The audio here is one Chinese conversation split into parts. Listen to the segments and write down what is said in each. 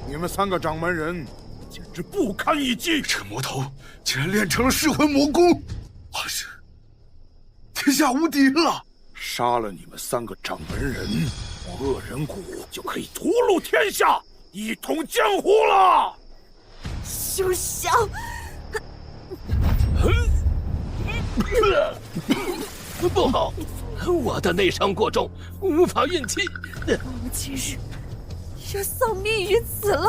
你们3个掌门人简直不堪一击！这魔头竟然练成了噬魂魔功，哇塞，天下无敌了！杀了你们3个掌门人，我恶人谷就可以屠戮天下，一统江湖了！休想！不好，我的内伤过重，无法运气。我今日要丧命于此了！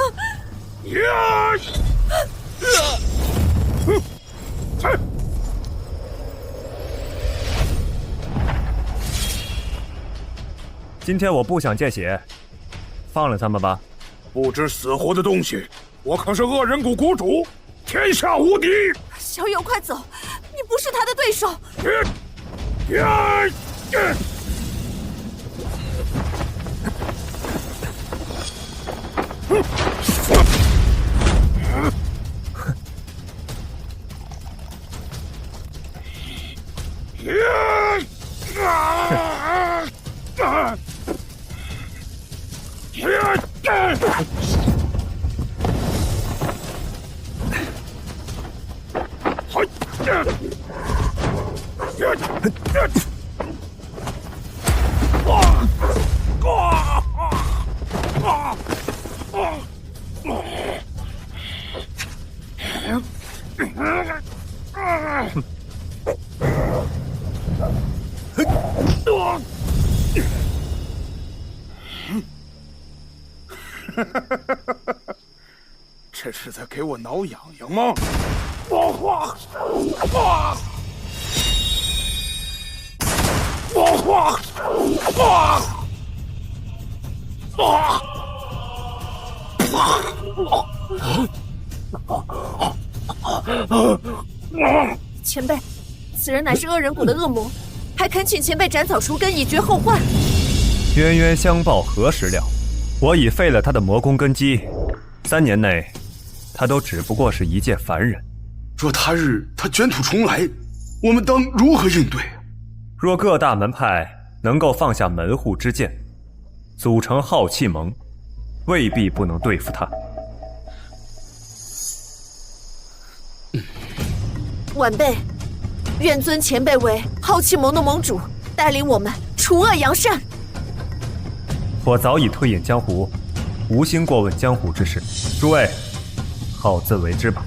今天我不想见血，放了他们吧。不知死活的东西，我可是恶人谷谷主，天下无敌！小友，快走，你不是他的对手。这是在给我挠痒痒吗？前辈，此人乃是恶人谷的恶魔，还恳请前辈斩草除根，以绝后患。冤冤相报何时了？我已废了他的魔功根基，3年内，他都只不过是一介凡人。若他日他卷土重来，我们当如何应对？若各大门派能够放下门户之见，组成浩气盟，未必不能对付他。晚辈，愿尊前辈为浩气盟的盟主，带领我们除恶扬善。我早已退隐江湖，无心过问江湖之事，诸位好自为之吧。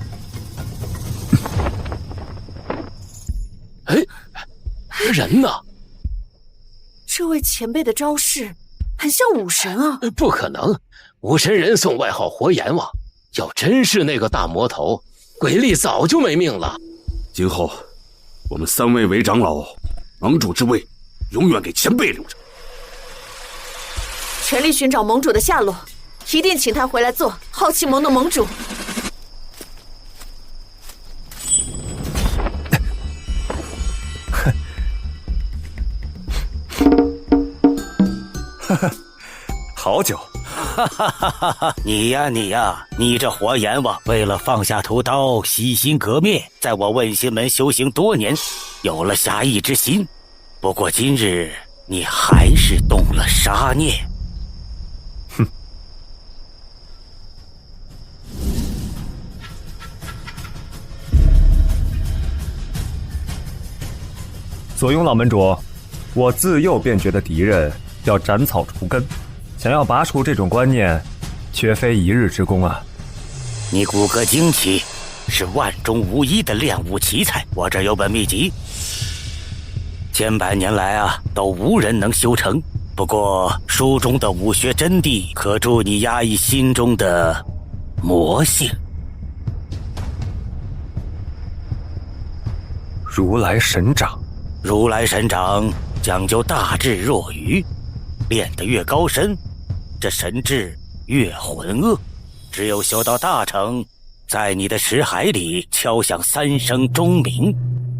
哎，人呢？这位前辈的招式很像武神啊！不可能，武神人送外号活阎王，要真是那个大魔头，鬼力早就没命了。今后我们3位为长老，盟主之位永远给前辈留着。全力寻找盟主的下落，一定请他回来做浩气盟的盟主。好酒！你呀，你这活阎王，为了放下屠刀，洗心革面，在我问心门修行多年，有了侠义之心。不过今日你还是动了杀念。哼！左庸老门主，我自幼便觉得敌人要斩草除根，想要拔除这种观念，绝非一日之功啊！你骨骼惊奇，是万中无一的练武奇才。我这有本秘籍，千百年来啊，都无人能修成。不过书中的武学真谛，可助你压抑心中的魔性。如来神掌，如来神掌讲究大智若愚，练得越高深，这神智越浑噩。只有修到大成，在你的识海里敲响3声钟鸣，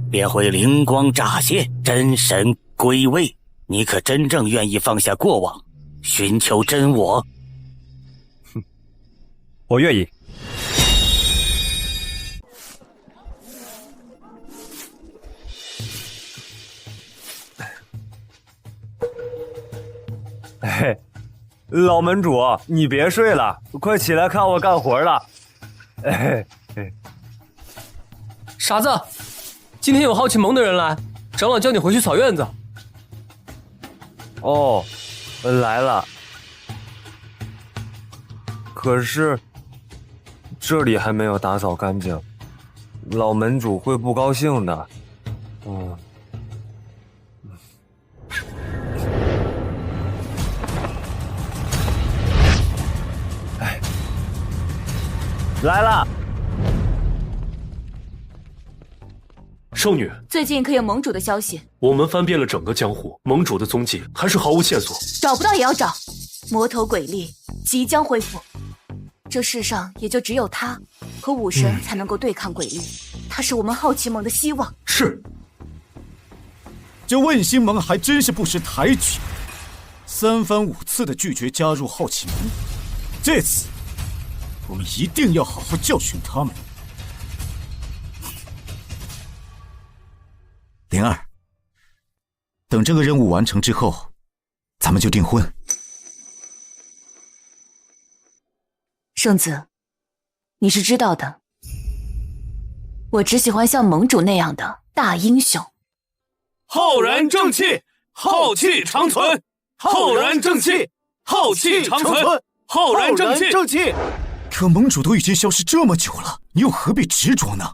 便会灵光乍现，真神归位。你可真正愿意放下过往，寻求真我？我愿意。嘿，老门主，你别睡了，快起来看我干活了。傻子，今天有好奇盟的人来，长老叫你回去扫院子。哦，来了。可是这里还没有打扫干净，老门主会不高兴的。来了。圣女，最近可有盟主的消息？我们翻遍了整个江湖，盟主的踪迹还是毫无线索。找不到也要找。魔头鬼力即将恢复，这世上也就只有他和武神才能够对抗鬼力，他是我们好奇盟的希望。是。这问心盟还真是不识抬举，3番5次的拒绝加入好奇盟，这次我们一定要好好教训他们。灵儿，等这个任务完成之后，咱们就订婚。圣子，你是知道的，我只喜欢像盟主那样的大英雄。浩然正气，浩气长存；浩然正气，浩气长存；浩然正气。可盟主都已经消失这么久了，你又何必执着呢？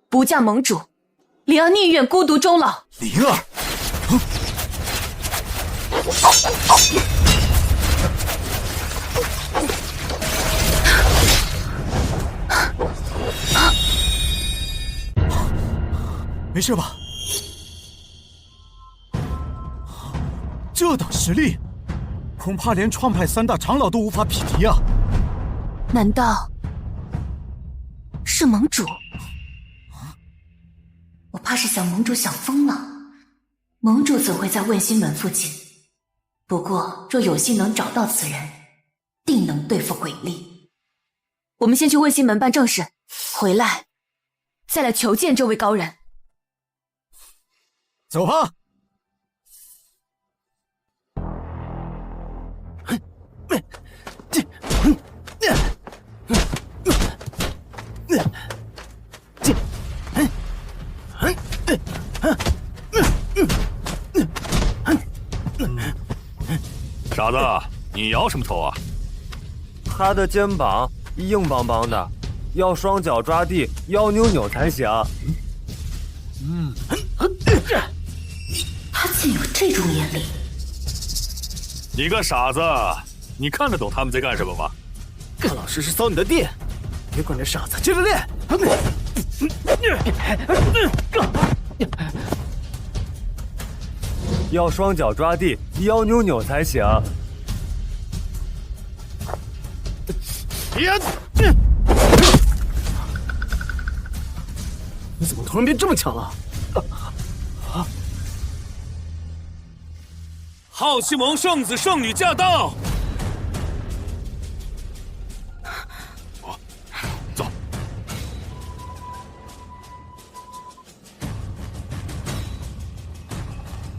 不嫁盟主，灵儿宁愿孤独终老。灵儿，没事吧？这等实力，恐怕连创派3大长老都无法匹敌啊！难道是盟主？我怕是想盟主想疯了。盟主怎会在问心门附近？不过若有幸能找到此人，定能对付鬼力。我们先去问心门办正事，回来再来求见这位高人。走吧。傻子，你摇什么头啊？他的肩膀硬邦邦的，要双脚抓地，腰扭扭才行。他竟有这种眼力！你个傻子，你看得懂他们在干什么吗？更老师是扫你的地，别管这傻子，接着练。要双脚抓地，腰扭扭才行。你怎么突然变这么强了？好奇盟圣子圣女驾到！走。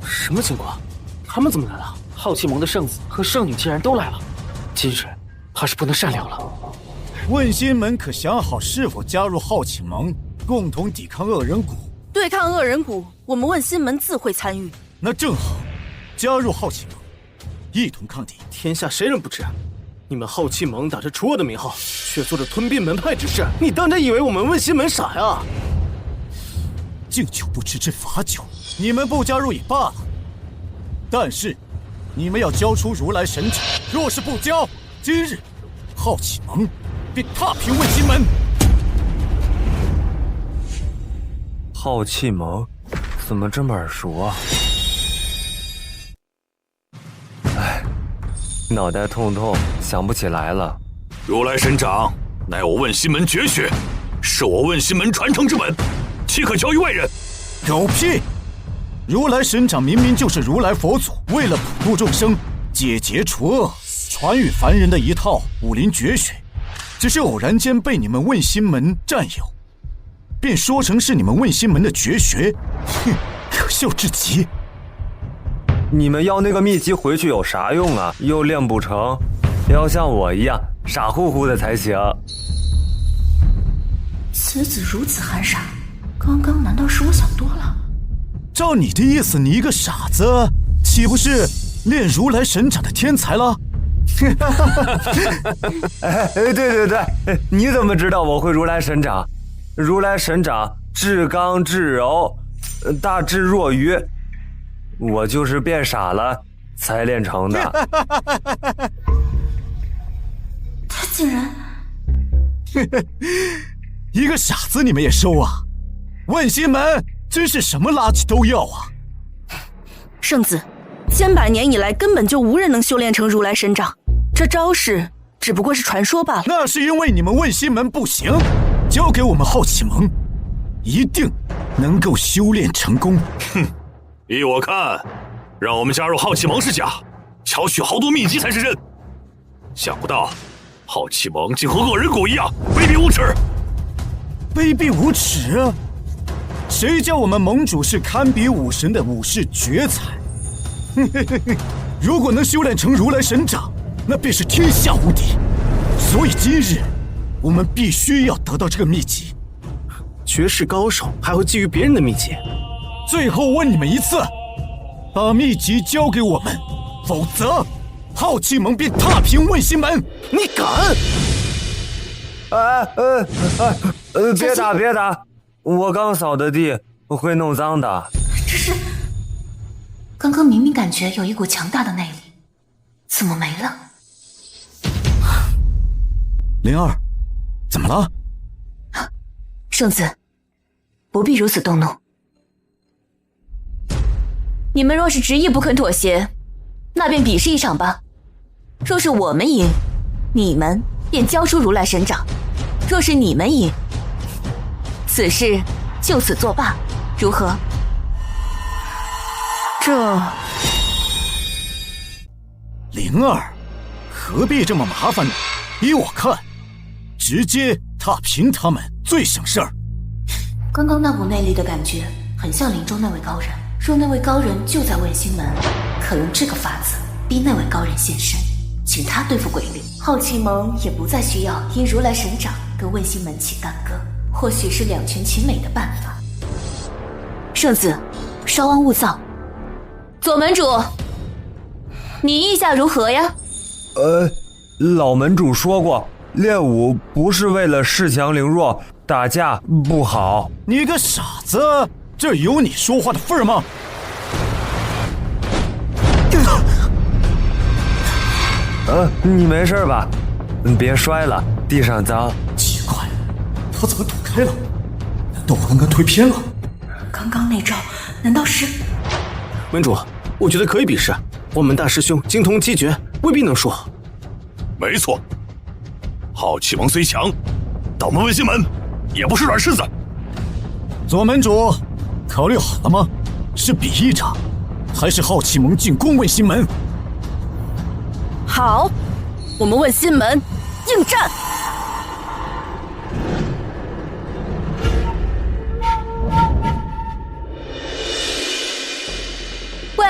什么情况？他们怎么来了？好奇盟的圣子和圣女竟然都来了，今日怕是不能善了了。问心门可想好是否加入好奇盟，共同抵抗恶人谷？对抗恶人谷，我们问心门自会参与。那正好，加入好奇盟，一同抗敌。天下谁人不知？你们好奇盟打着除恶的名号，却做着吞并门派之事。你当真以为我们问心门傻呀？敬酒不吃吃罚酒，你们不加入也罢了，但是你们要交出如来神掌，若是不交，今日浩启盟便踏平问心门。浩气盟怎么这么耳熟啊？哎，脑袋痛痛，想不起来了。如来神掌乃我问心门绝学，是我问心门传承之本，岂可交于外人？狗屁！如来神掌明明就是如来佛祖为了普度众生、解结除恶、传与凡人的一套武林绝学，只是偶然间被你们问心门占有，便说成是你们问心门的绝学，哼，可笑至极。你们要那个秘籍回去有啥用啊？又练不成，要像我一样傻乎乎的才行。此子如此憨傻，刚刚难道是我想多了？照你的意思，你一个傻子，岂不是练如来神掌的天才了？对，你怎么知道我会如来神掌？如来神掌至刚至柔，大智若愚，我就是变傻了才练成的。他竟然一个傻子你们也收啊？问心门真是什么垃圾都要啊！圣子，千百年以来根本就无人能修炼成如来神掌，这招式只不过是传说罢了。那是因为你们问心门不行，交给我们浩启盟，一定能够修炼成功。哼，依我看，让我们加入浩启盟是假，巧取豪夺秘籍才是真。想不到浩启盟竟和恶人谷一样卑鄙无耻！卑鄙无耻？谁叫我们盟主是堪比武神的武士绝才？如果能修炼成如来神掌，那便是天下无敌。所以今日我们必须要得到这个秘籍。绝世高手还会觊觎别人的秘籍？最后问你们一次，把秘籍交给我们，否则浩气盟便踏平问心门。你敢？别打！我刚扫的地，会弄脏的。这是……刚刚明明感觉有一股强大的内力，怎么没了？灵儿，怎么了？圣子，不必如此动怒。你们若是执意不肯妥协，那便比试一场吧。若是我们赢，你们便交出如来神掌；若是你们赢，此事就此作罢，如何？这……灵儿，何必这么麻烦呢？依我看，直接踏平他们最省事儿。刚刚那股内力的感觉，很像林中那位高人。若那位高人就在问心门，可用这个法子逼那位高人现身，请他对付鬼力，浩气盟也不再需要因如来神掌跟问心门起干戈，或许是两全其美的办法。圣子，稍安勿躁。左门主，你意下如何呀？老门主说过，练武不是为了恃强凌弱，打架不好。你个傻子，这有你说话的份儿吗？你没事吧？别摔了，地上脏。奇怪，他怎么躲开了？难道我刚刚推偏了？刚刚那招难道是……门主，我觉得可以比试。我们大师兄精通机诀，未必能输。没错，浩气盟虽强，但我们问心门也不是软柿子。左门主，考虑好了吗？是比一场，还是浩气盟进攻问心门？好，我们问心门应战。喂，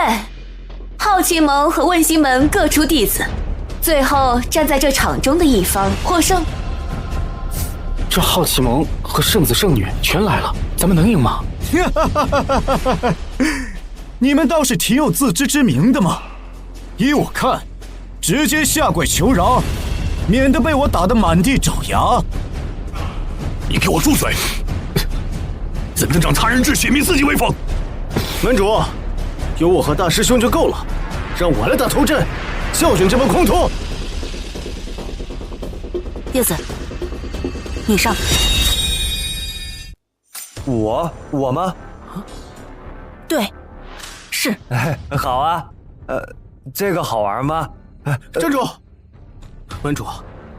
浩气盟和问心门各出弟子，最后站在这场中的一方获胜。这浩气盟和圣子圣女全来了，咱们能赢吗？你们倒是挺有自知之明的嘛！依我看，直接下跪求饶，免得被我打得满地找牙。你给我住嘴！怎能长他人志血，灭自己威风？门主，有我和大师兄就够了，让我来打头阵，教训这帮狂徒。叶子，你上。我吗？对，是。好啊，这个好玩吗？站住！门主，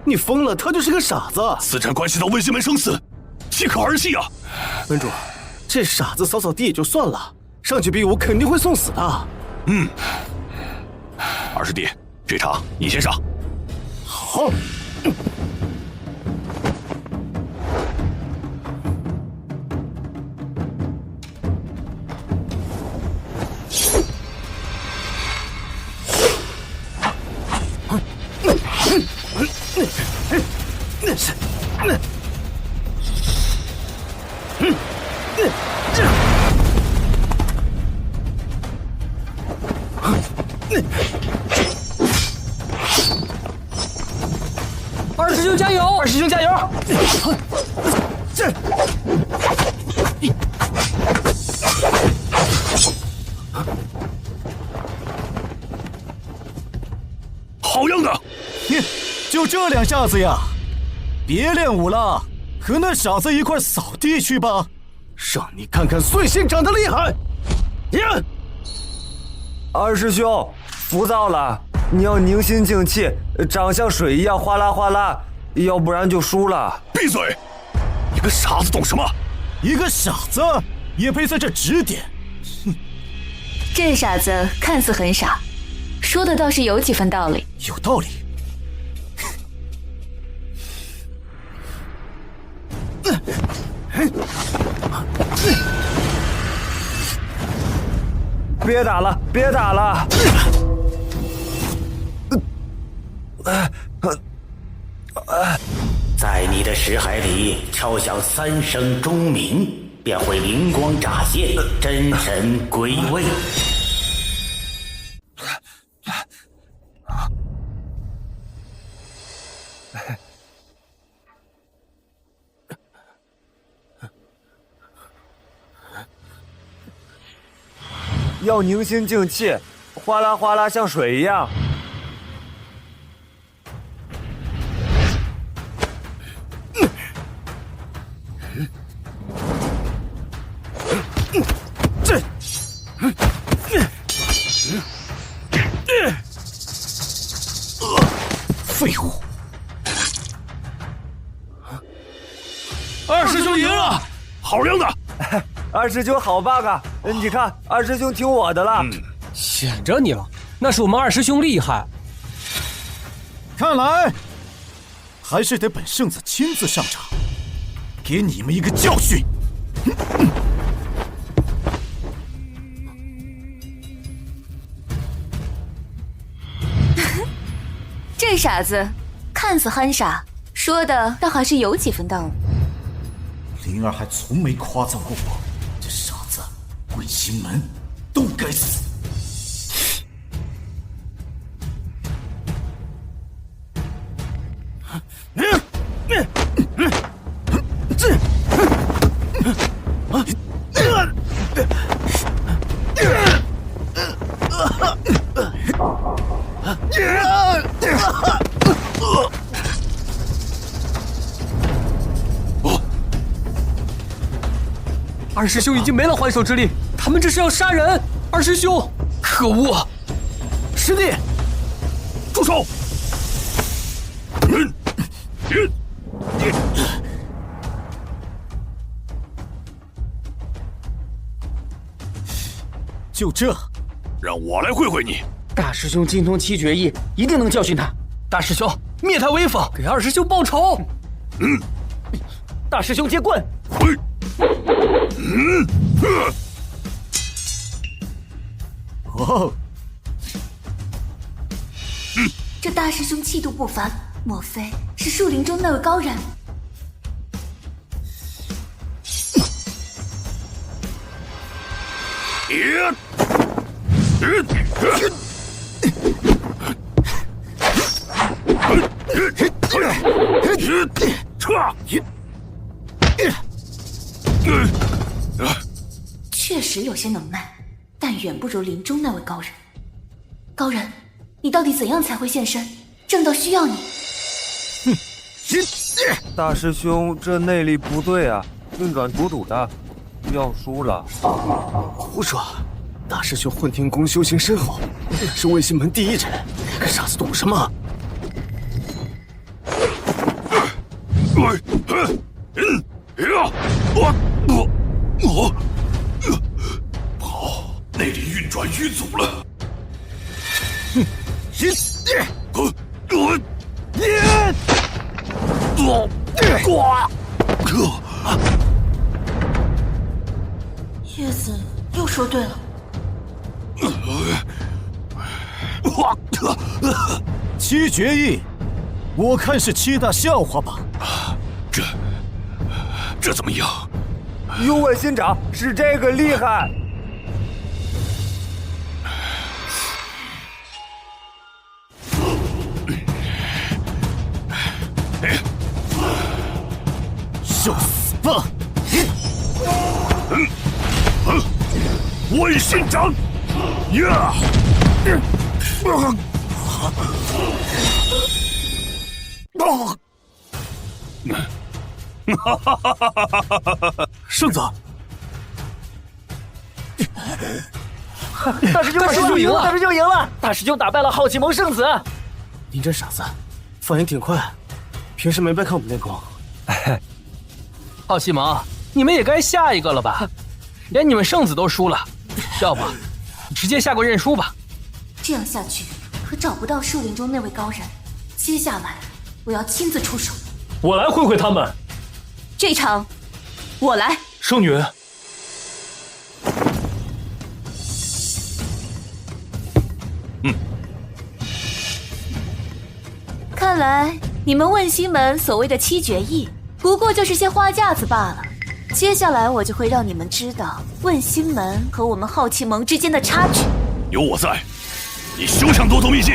你疯了，他就是个傻子。此战关系到问心门生死，岂可儿戏啊！门主，这傻子扫扫地也就算了，上去比武肯定会送死的。二师弟，这场你先上。好。二师兄加油！二师兄加油！这。好样的！就这两下子呀！别练武了，和那傻子一块扫地去吧，让你看看碎星长得厉害。二师兄，浮躁了，你要凝心静气，长像水一样哗啦哗啦，要不然就输了。闭嘴！一个傻子懂什么？一个傻子也配在这指点？这傻子看似很傻，说的倒是有几分道理。有道理。别打了，别打了！在你的识海里敲响3声钟鸣，便会灵光乍现，真神归位。要凝心静气，哗啦哗啦像水一样。废物！二师兄赢了，好样的！二师兄好棒啊！你看，二师兄听我的了。显着你了，那是我们二师兄厉害。看来还是得本圣子亲自上场，给你们一个教训。这傻子看似憨傻，说的倒还是有几分道理。灵儿还从没夸赞过我，这傻子，问心门都该死。二师兄已经没了还手之力，他们这是要杀人！二师兄，可恶！师弟，住手！就这，让我来会会你。大师兄精通7绝艺，一定能教训他。大师兄，灭他威风，给二师兄报仇。大师兄接棍。哦，这大师兄气度不凡，莫非是树林中那位高人？实有些能耐，但远不如林中那位高人。高人，你到底怎样才会现身？正道需要你。大师兄，这内力不对啊，运转赌赌的，要输了。胡说！大师兄混天宫修行深厚，乃是问心门第一人，个傻子懂什么？好，内力运转淤阻了。叶子又说对了。七绝艺，我看是7大笑话吧。这怎么样？幽问心掌是这个厉害。受死吧！问心掌，呀！圣子，大师兄赢了！大师兄赢了！大师兄打败了好奇盟圣子。您这傻子，反应挺快，平时没白看我们练功。好奇盟，你们也该下一个了吧？连你们圣子都输了，要不直接下跪认输吧？这样下去可找不到树林中那位高人。接下来我要亲自出手。我来会会他们。这场我来。圣女，看来你们问心门所谓的7绝艺，不过就是些花架子罢了。接下来我就会让你们知道问心门和我们好奇盟之间的差距。有我在，你休想夺走秘籍！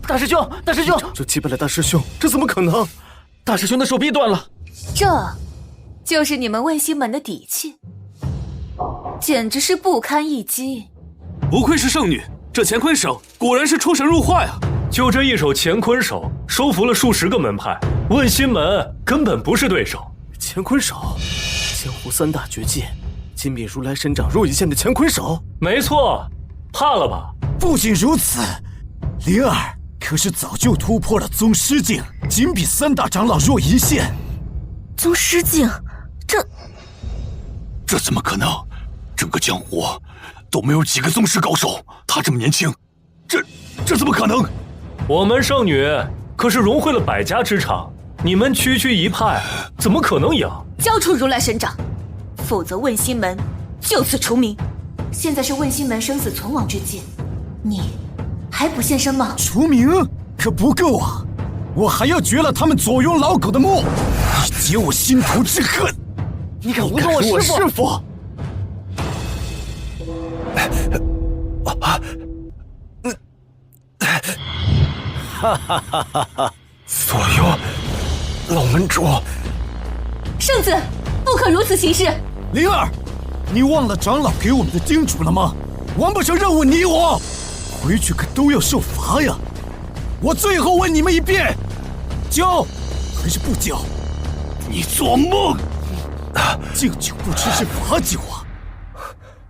大师兄，大师兄，就击败了大师兄，这怎么可能？大师兄的手臂断了，这就是你们问心门的底气，简直是不堪一击。不愧是圣女，这乾坤手果然是出神入化呀！就这一手乾坤手，收服了数十个门派，问心门根本不是对手。乾坤手，江湖3大绝技，金笔如来神掌若一剑的乾坤手。没错，怕了吧？不仅如此，灵儿可是早就突破了宗师境，仅比3大长老弱一线。宗师境，这怎么可能？整个江湖都没有几个宗师高手，他这么年轻，这怎么可能？我们圣女可是融汇了百家之长，你们区区一派，怎么可能赢？交出如来神掌，否则问心门就此除名。现在是问心门生死存亡之际，你还不现身吗？除名可不够啊！我还要绝了他们左拥老狗的目，以解我心头之恨。你敢诬告我师父？哈哈哈哈哈！左拥老门主，圣子，不可如此行事。灵儿，你忘了长老给我们的叮嘱了吗？完不成任务，你我回去可都要受罚呀！我最后问你们一遍，交还是不交？你做梦！敬酒不吃是罚酒啊！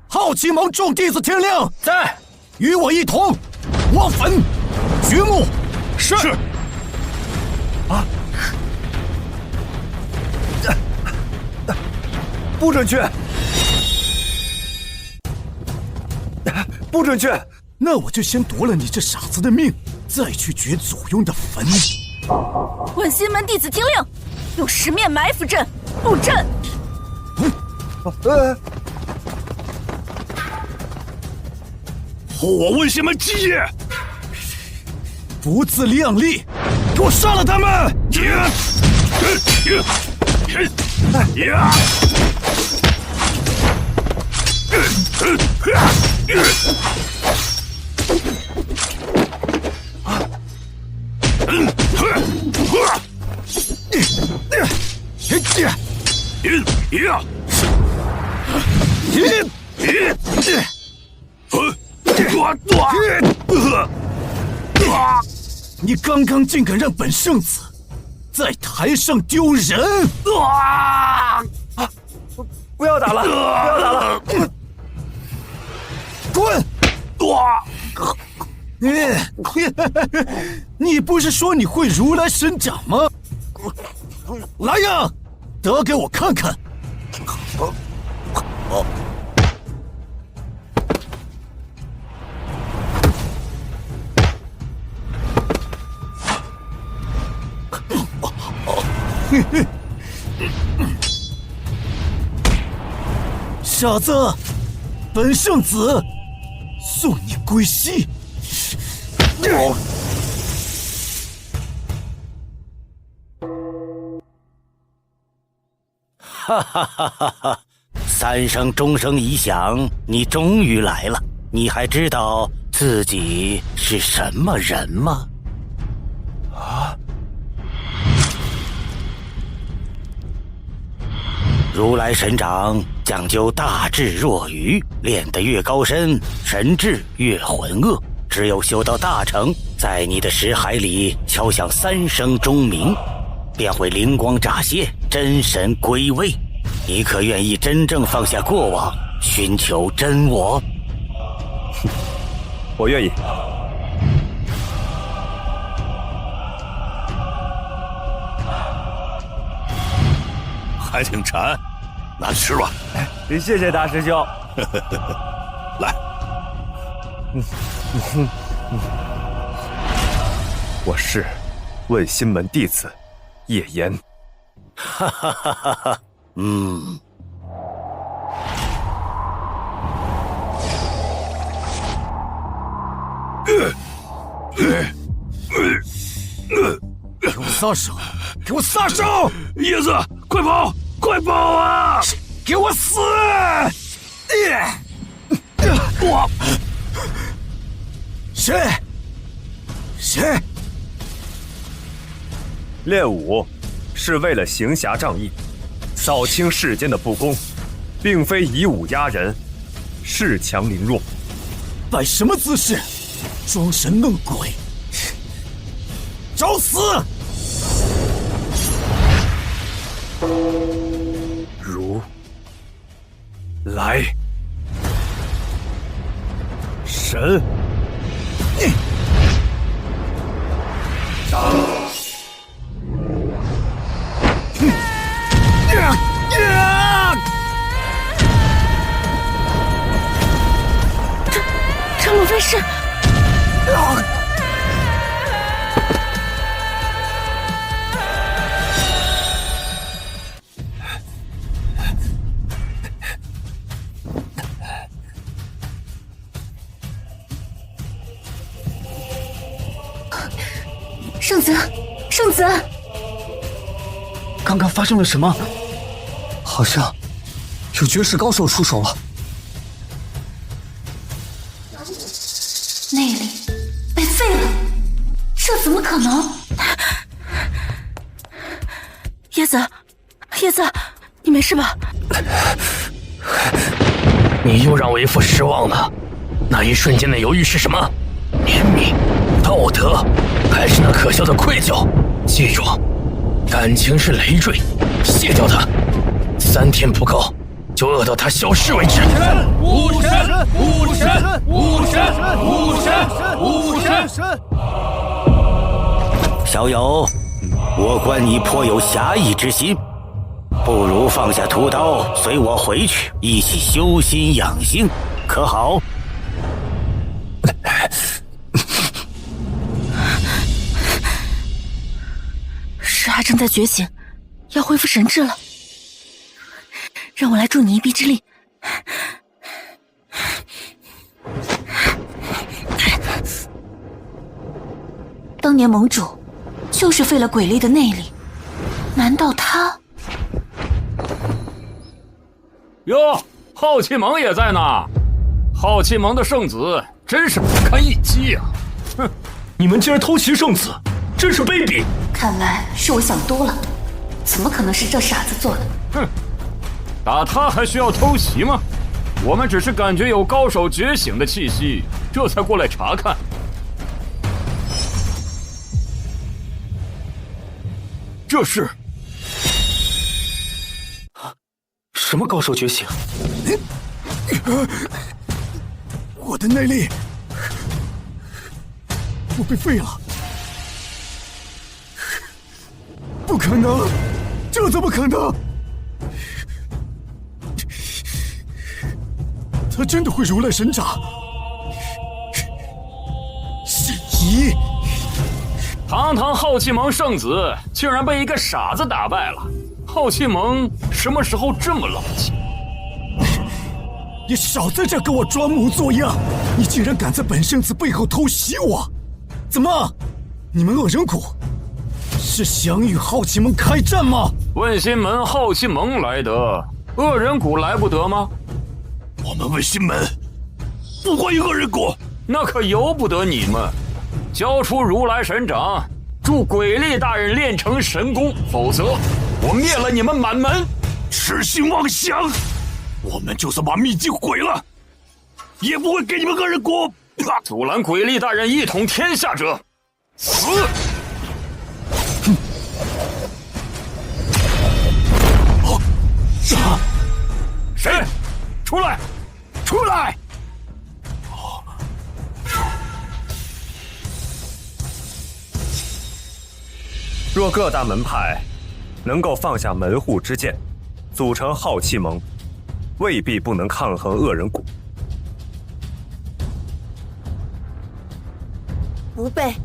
好奇盟众弟子听令，在，与我一同挖坟掘墓。是。啊！不准去！不准去！那我就先夺了你这傻子的命，再去掘左拥的坟。问心门弟子听令，用10面埋伏阵布阵。护我问心门基业！不自量力！给我杀了他们！你刚刚竟敢让本圣子在台上丢人！不要打了，不要打了！滚！你不是说你会如来神掌吗？来呀，得给我看看！傻子，本圣子送你归西。哈哈哈哈哈！3声钟声一响，你终于来了。你还知道自己是什么人吗？啊！如来神掌讲究大智若愚，练得越高深，神智越浑噩。只有修到大成，在你的识海里敲响3声钟鸣，便会灵光乍现，真神归位。你可愿意真正放下过往，寻求真我？我愿意。还挺馋，拿吃吧。谢谢大师兄。来。我是问心门弟子叶岩。哈哈哈哈哈！给我撒手！给我撒手！叶子，快跑！快跑啊！给我死！我谁？练武是为了行侠仗义，扫清世间的不公，并非以武压人，恃强凌弱。摆什么姿势？装神弄鬼！找死！如来神掌！这莫非是？圣子，刚刚发生了什么？好像有绝世高手出手了。内力被废了，这怎么可能？叶子，你没事吧？你又让为父失望了。那一瞬间的犹豫是什么？怜悯、道德，还是那可笑的愧疚？记住，感情是累赘，卸掉它，3天不够，就饿到它消失为止。武神！小友，我观你颇有侠义之心，不如放下屠刀，随我回去，一起修心养性，可好？石海正在觉醒，要恢复神智了。让我来助你一臂之力。当年盟主就是废了鬼力的内力，难道他？哟，浩气盟也在呢。浩气盟的圣子真是不堪一击呀！哼，你们竟然偷袭圣子，真是卑鄙！看来是我想多了，怎么可能是这傻子做的？哼，打他还需要偷袭吗？我们只是感觉有高手觉醒的气息，这才过来查看。这是什么高手觉醒？我的内力，我被废了！不可能，这怎么可能？他真的会如来神掌？是咦？堂堂浩气盟圣子，竟然被一个傻子打败了！浩气盟什么时候这么老气？你少在这跟我装模作样！你竟然敢在本圣子背后偷袭我！怎么，你们恶人谷是想与浩气盟开战吗？问心门浩气盟来得，恶人谷来不得吗？我们问心门不欢迎恶人谷，那可由不得你们。交出如来神掌，助鬼力大人练成神功，否则我灭了你们满门！痴心妄想！我们就算把秘籍毁了，也不会给你们恶人谷！阻拦鬼力大人一统天下者，死！谁？出来！出来！若各大门派能够放下门户之见，组成浩气盟，未必不能抗衡恶人谷。不备，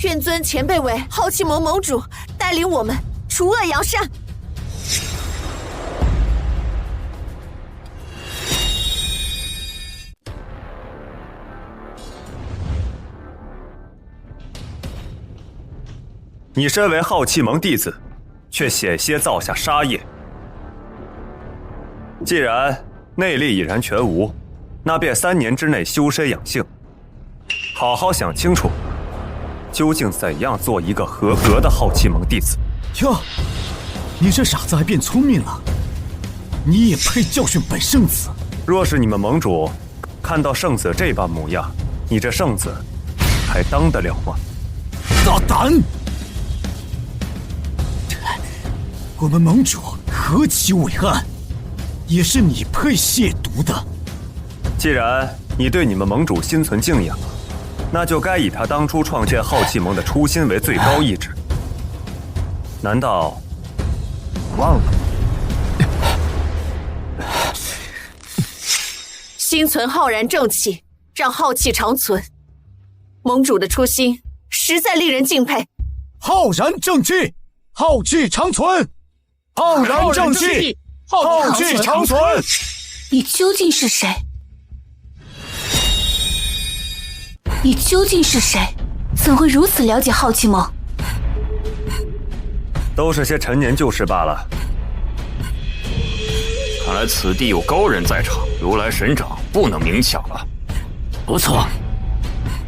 愿尊前辈为浩气盟盟主，带领我们除恶扬善。你身为浩气盟弟子，却险些造下杀业。既然内力已然全无，那便3年之内修身养性，好好想清楚，究竟怎样做一个合格的浩气盟弟子。哟，你这傻子还变聪明了，你也配教训本圣子？若是你们盟主看到圣子这般模样，你这圣子还当得了吗？大胆！我们盟主何其伟岸，也是你配亵渎的。既然你对你们盟主心存敬仰，那就该以他当初创建浩气盟的初心为最高意志。难道忘了？心存浩然正气，让浩气长存。盟主的初心实在令人敬佩。浩然正气，浩气长存。浩然正气，浩气长存。你究竟是谁？你究竟是谁？怎会如此了解浩气盟？都是些陈年旧事罢了。看来此地有高人在场，如来神掌不能明抢了。不错，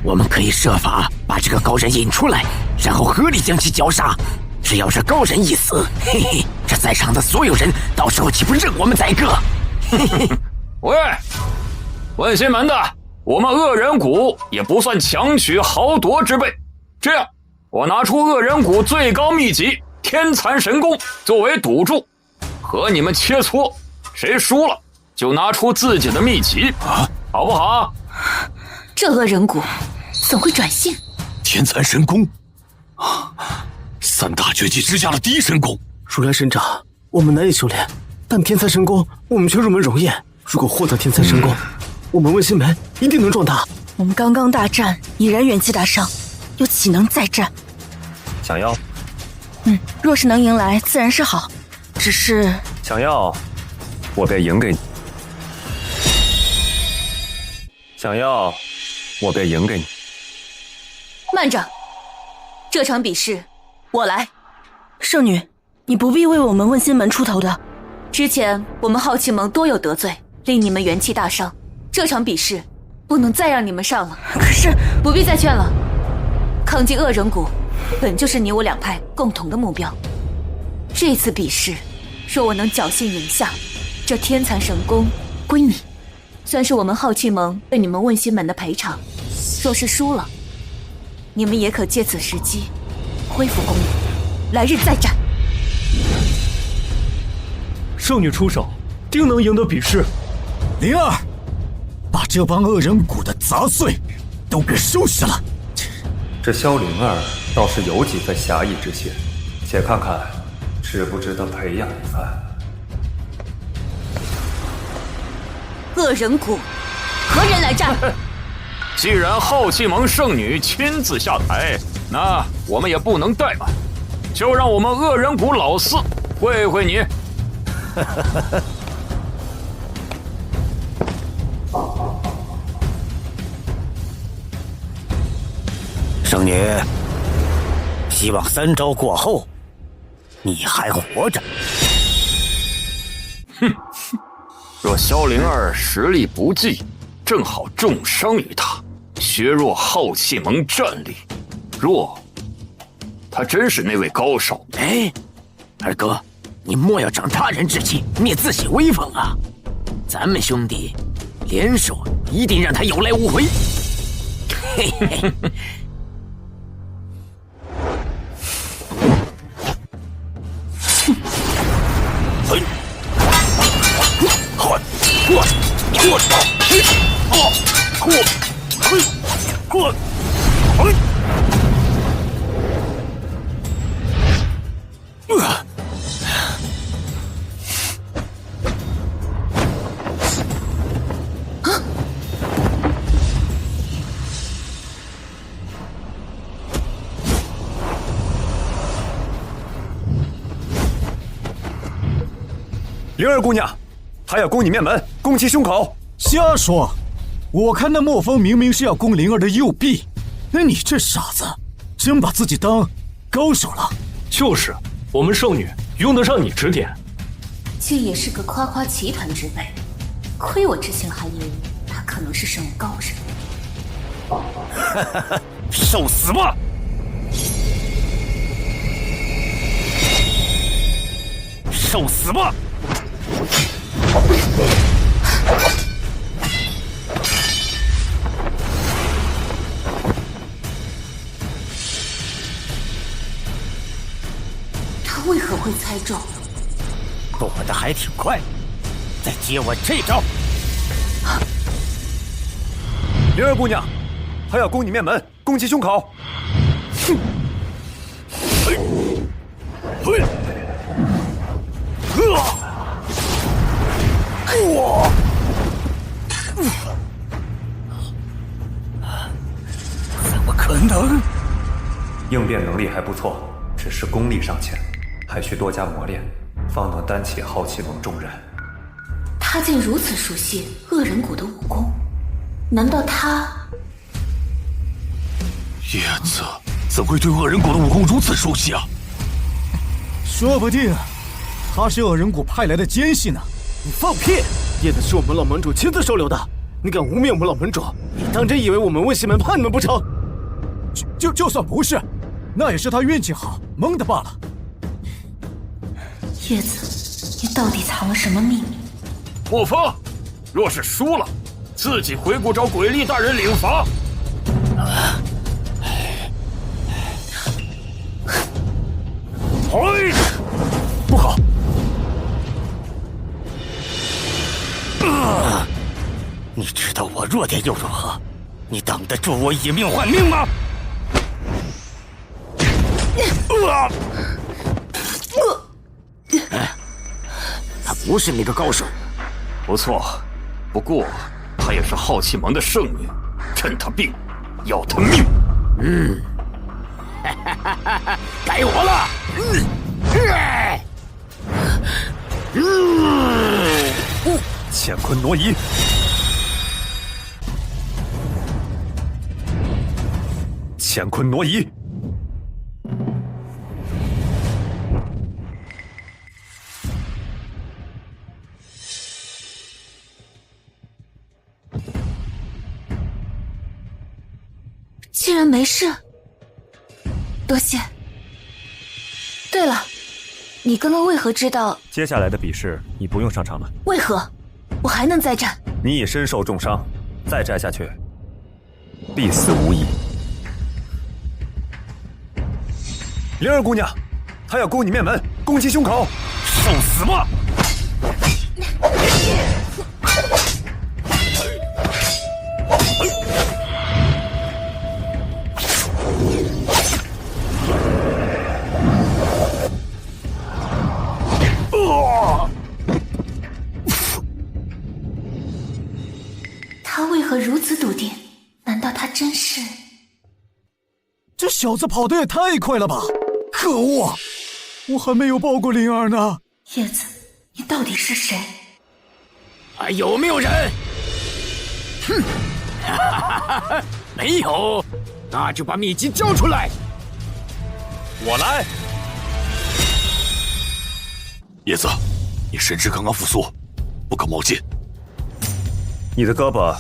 我们可以设法把这个高人引出来，然后合力将其绞杀。只要这高人一死，嘿嘿，这在场的所有人到时候岂不任我们宰割？嘿嘿。喂，问心门的，我们恶人谷也不算强取豪夺之辈。这样，我拿出恶人谷最高秘籍天蚕神功作为赌注，和你们切磋，谁输了就拿出自己的秘籍，好不好？这恶人谷怎会转性？天蚕神功，3大绝技之下的第一神功。如来神掌我们难以修炼，但天蚕神功我们却入门容易。如果获得天蚕神功，我们问心门一定能壮大。我们刚刚大战已然元气大伤，又岂能再战？想要？若是能迎来自然是好，只是想要，我便赢给你；想要，我便赢给你。慢着，这场比试我来。圣女，你不必为我们问心门出头的。之前我们浩气盟多有得罪，令你们元气大伤。这场比试不能再让你们上了。可是不必再劝了，抗击恶人谷本就是你我两派共同的目标。这次比试，若我能侥幸赢下，这天残神功归你，算是我们浩气盟对你们问心门的赔偿。若是输了，你们也可借此时机恢复功力，来日再战。圣女出手，定能赢得比试。灵儿，把这帮恶人谷的杂碎都给收拾了。这萧灵儿倒是有几分侠义之心，且看看值不值得培养一番。恶人谷，何人来战？既然浩气盟圣女亲自下台，那我们也不能怠慢，就让我们恶人谷老四会会你。圣女，希望3招过后，你还活着。哼，若萧灵儿实力不济，正好重伤于他，削弱浩气盟战力。若他真是那位高手，哎，二哥，你莫要长他人志气，灭自己威风啊！咱们兄弟联手，一定让他有来无回。嘿嘿。灵儿姑娘，她要攻你面门，攻其胸口。瞎说！我看那莫风明明是要攻灵儿的右臂，那你这傻子，真把自己当高手了。就是，我们圣女用得上你指点。竟也是个夸夸其谈之辈，亏我之前还以为他可能是什么高人。受死吧！受死吧！他为何会猜中？躲得还挺快，再接我这招！灵儿姑娘，她要攻你面门，攻其胸口。哼！怎么可能？应变能力还不错，只是功力尚浅，还需多加磨练，方能担起浩气盟重任。他竟如此熟悉恶人谷的武功，难道他？叶子怎会对恶人谷的武功如此熟悉啊？说不定他是恶人谷派来的奸细呢。你放屁！叶子是我们老盟主亲自收留的，你敢污蔑我们老盟主？你当真以为我们问西门怕你们不成？就算不是，那也是他运气好蒙的罢了。叶子，你到底藏了什么秘密？莫风，若是输了，自己回谷找鬼力大人领罚。不好！你知道我弱点又如何？你挡得住我以命换命吗？他不是那个高手。不错，不过她也是浩气盟的圣女，趁她病，要她命。该我了。乾坤挪移。乾坤挪移。既然没事，多谢。对了，你刚刚为何知道？接下来的比试你不用上场了。为何？我还能再战？你已身受重伤，再战下去，必死无疑。灵儿姑娘，她要攻你面门，攻击胸口，受死吧！他为何如此笃定？难道他真是？这小子跑得也太快了吧！可恶，我还没有抱过灵儿呢。叶子，你到底是谁？还有没有人？哼，哈哈哈哈，没有，那就把秘籍交出来。我来。叶子，你神智刚刚复苏，不可冒进。你的胳膊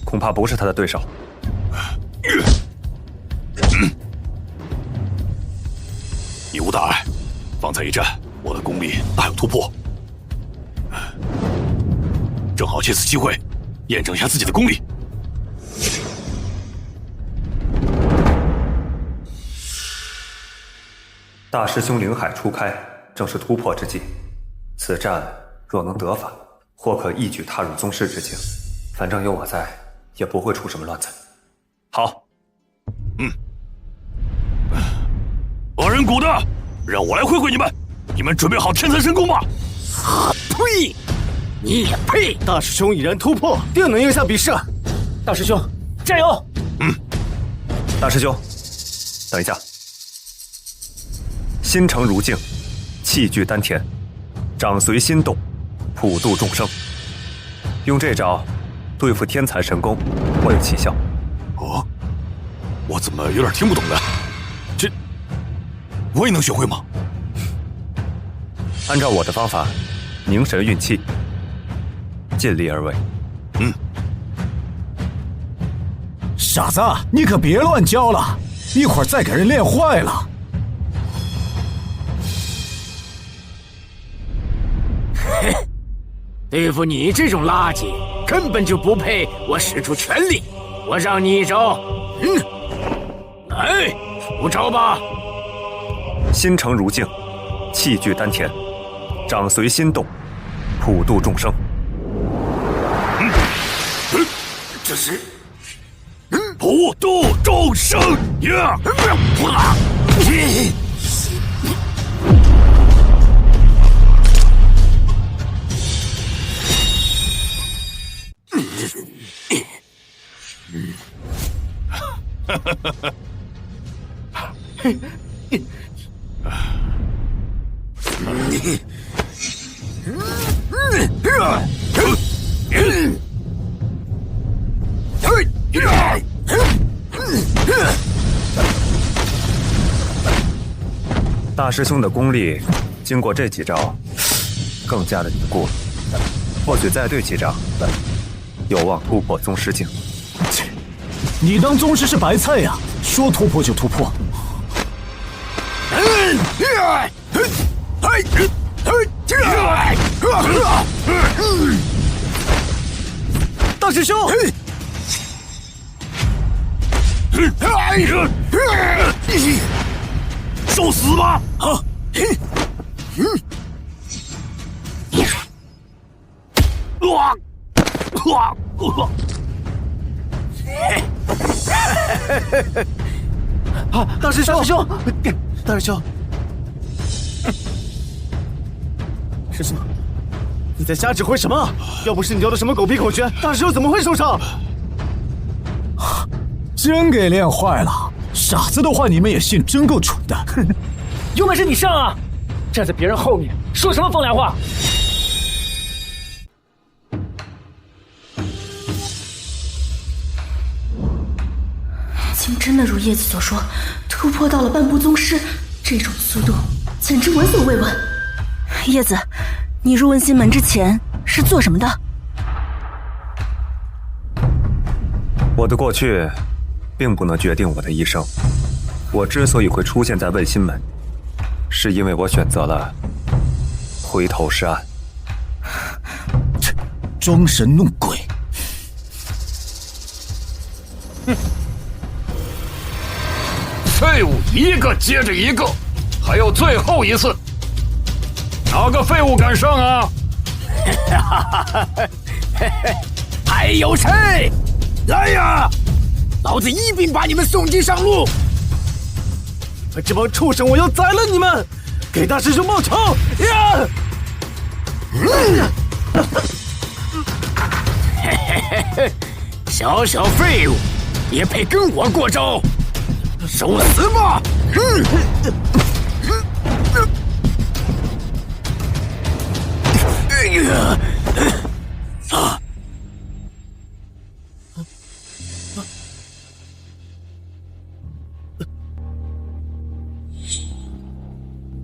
恐怕不是他的对手。以无大碍，方才一战，我的功力大有突破，正好借此机会验证一下自己的功力。大师兄灵海初开，正是突破之际。此战若能得法，或可一举踏入宗师之境。反正有我在，也不会出什么乱子。好，恶人谷的，让我来会会你们。你们准备好天残神功吗？呸！你也配！大师兄已然突破，定能赢下比试。大师兄，加油！大师兄，等一下。心诚如镜，气聚丹田，掌随心动，普度众生。用这招对付天残神功，颇有奇效。哦，我怎么有点听不懂呢？这我也能学会吗？按照我的方法，凝神运气，尽力而为。傻子，你可别乱教了，一会儿再给人练坏了。对付你这种垃圾，根本就不配我使出全力。我让你一招，来，出招吧！心诚如镜，气聚丹田，掌随心动，普度众生。这是普度众生呀！大师兄的功力，经过这几招，更加的凝固了。或许再对几招，有望突破宗师境。你当宗师是白菜呀？说突破就突破。大师兄，受死吧！大师兄，大师兄，师兄，你在瞎指挥什么？要不是你教的什么狗屁口诀，大师兄怎么会受伤？真给练坏了！傻子的话你们也信，真够蠢的。有本事你上啊！站在别人后面说什么风凉话？竟真的如叶子所说，突破到了半步宗师，这种速度简直闻所未闻。叶子，你入问心门之前是做什么的？我的过去并不能决定我的一生。我之所以会出现在问心门，是因为我选择了回头是岸。装神弄鬼！废物一个接着一个，还有最后一次，哪个废物敢上啊？还有谁？来呀！老子一并把你们送进上路！这帮畜生，我要宰了你们！给大师兄报仇！呀！小小废物，也配跟我过招？受死吧！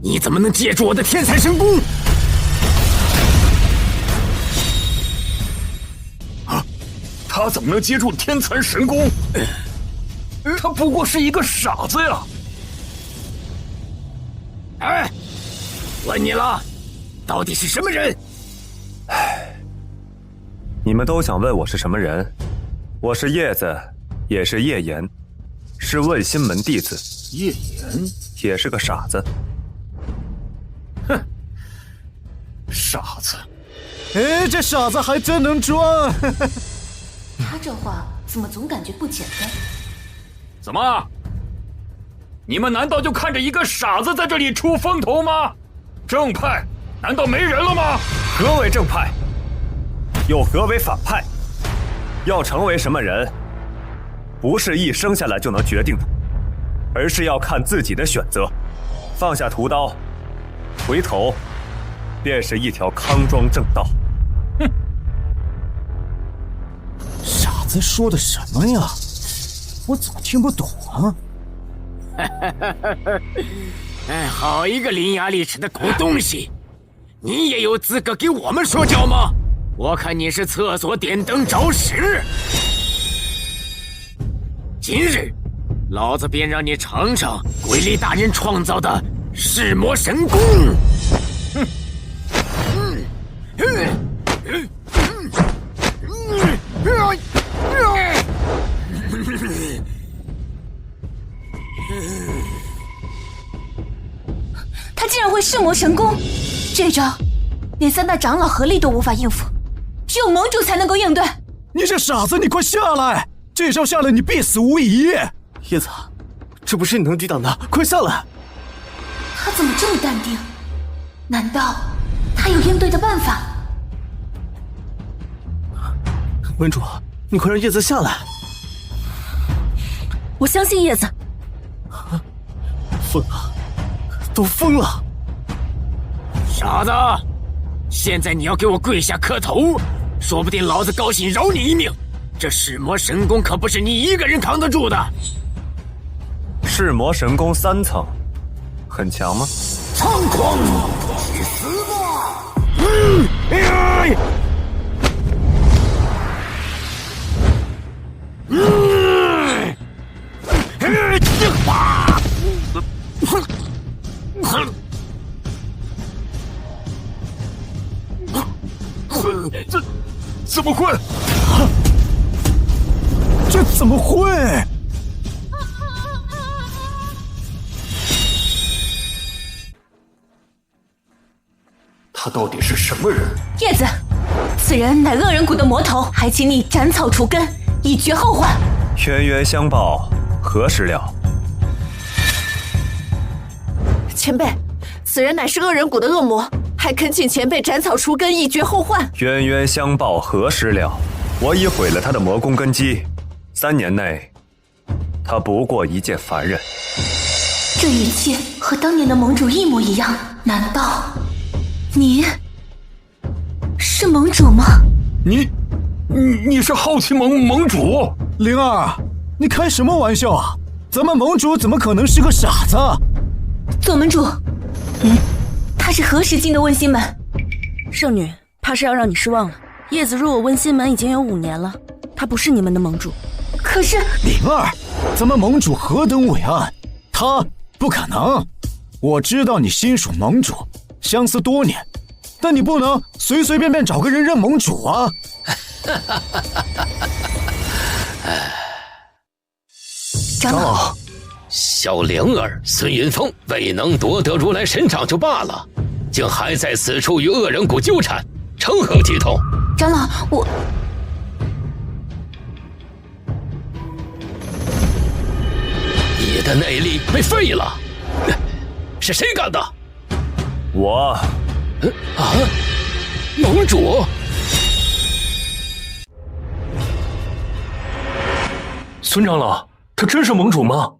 你怎么能借助我的天才神功？他怎么能接住天残神功？他不过是一个傻子呀！哎，问你了，到底是什么人？你们都想问我是什么人？我是叶子，也是叶岩，是问心门弟子。叶岩也是个傻子。哼，傻子！哎，这傻子还真能装。他这话怎么总感觉不简单？怎么？你们难道就看着一个傻子在这里出风头吗？正派难道没人了吗？何为正派？又何为反派？要成为什么人，不是一生下来就能决定的，而是要看自己的选择。放下屠刀，回头，便是一条康庄正道。哼！傻子说的什么呀？我怎么听不懂啊？哎，好一个伶牙俐齿的狗东西！你也有资格给我们说教吗？我看你是厕所点灯找屎！今日，老子便让你尝尝鬼力大人创造的噬魔神功！他竟然会噬魔神功，这招连三大长老合力都无法应付，只有盟主才能够应对。你这傻子，你快下来！这招下来，你必死无疑。叶子，这不是你能抵挡的，快下来！他怎么这么淡定？难道他有应对的办法？门主，你快让叶子下来！我相信叶子。疯了，都疯了！傻子，现在你要给我跪下磕头，说不定老子高兴饶你一命。这噬魔神功可不是你一个人扛得住的。噬魔神功3层，很强吗？猖狂，去死吧！这怎么会？这怎么会？他到底是什么人？叶子，此人乃恶人谷的魔头，还请你斩草除根，以绝后患。冤冤相报何时了？前辈，此人乃是恶人谷的恶魔，还恳请前辈斩草除根，以绝后患。冤冤相报何时了？我已毁了他的魔功根基，3年内，他不过一介凡人。这一切和当年的盟主一模一样，难道你是盟主吗？你是好奇盟主？灵儿，你开什么玩笑啊？咱们盟主怎么可能是个傻子？左门主，他是何时进的问心门？圣女，怕是要让你失望了。叶子入我问心门已经有5年了，他不是你们的盟主。可是灵儿，咱们盟主何等伟岸，他不可能。我知道你心属盟主，相思多年，但你不能随随便便找个人认盟主啊！长老，小灵儿孙云峰未能夺得如来神掌就罢了，竟还在此处与恶人谷纠缠，成何体统？长老，我你的内力被废了，是谁干的？我。盟主。孙长老，他真是盟主吗？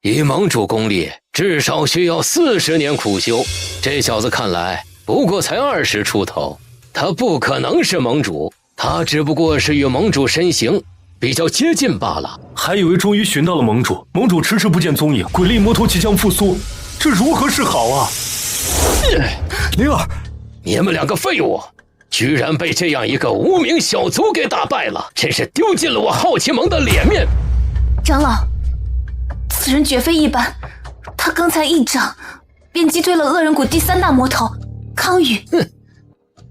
以盟主功力，至少需要40年苦修。这小子看来不过才20出头，他不可能是盟主，他只不过是与盟主身形比较接近罢了。还以为终于寻到了盟主，盟主迟迟不见踪影，鬼力魔头即将复苏，这如何是好啊？灵儿，你们两个废物！居然被这样一个无名小卒给打败了，真是丢尽了我好奇盟的脸面。长老，此人绝非一般，他刚才一掌便击退了恶人谷第3大魔头康宇。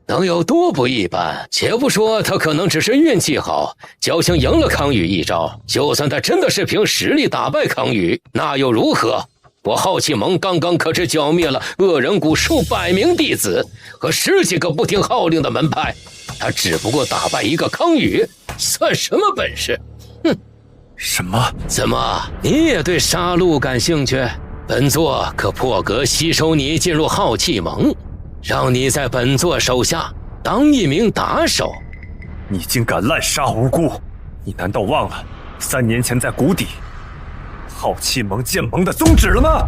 能有多不一般？且不说他可能只是运气好，侥幸赢了康宇一招，就算他真的是凭实力打败康宇，那又如何？我好奇盟刚刚可是剿灭了恶人谷数百名弟子和10几个不听号令的门派，他只不过打败一个康宇，算什么本事？哼！什么？怎么你也对杀戮感兴趣？本座可破格吸收你进入好奇盟，让你在本座手下当一名打手。你竟敢滥杀无辜！你难道忘了3年前在谷底好奇盟建盟的宗旨了吗？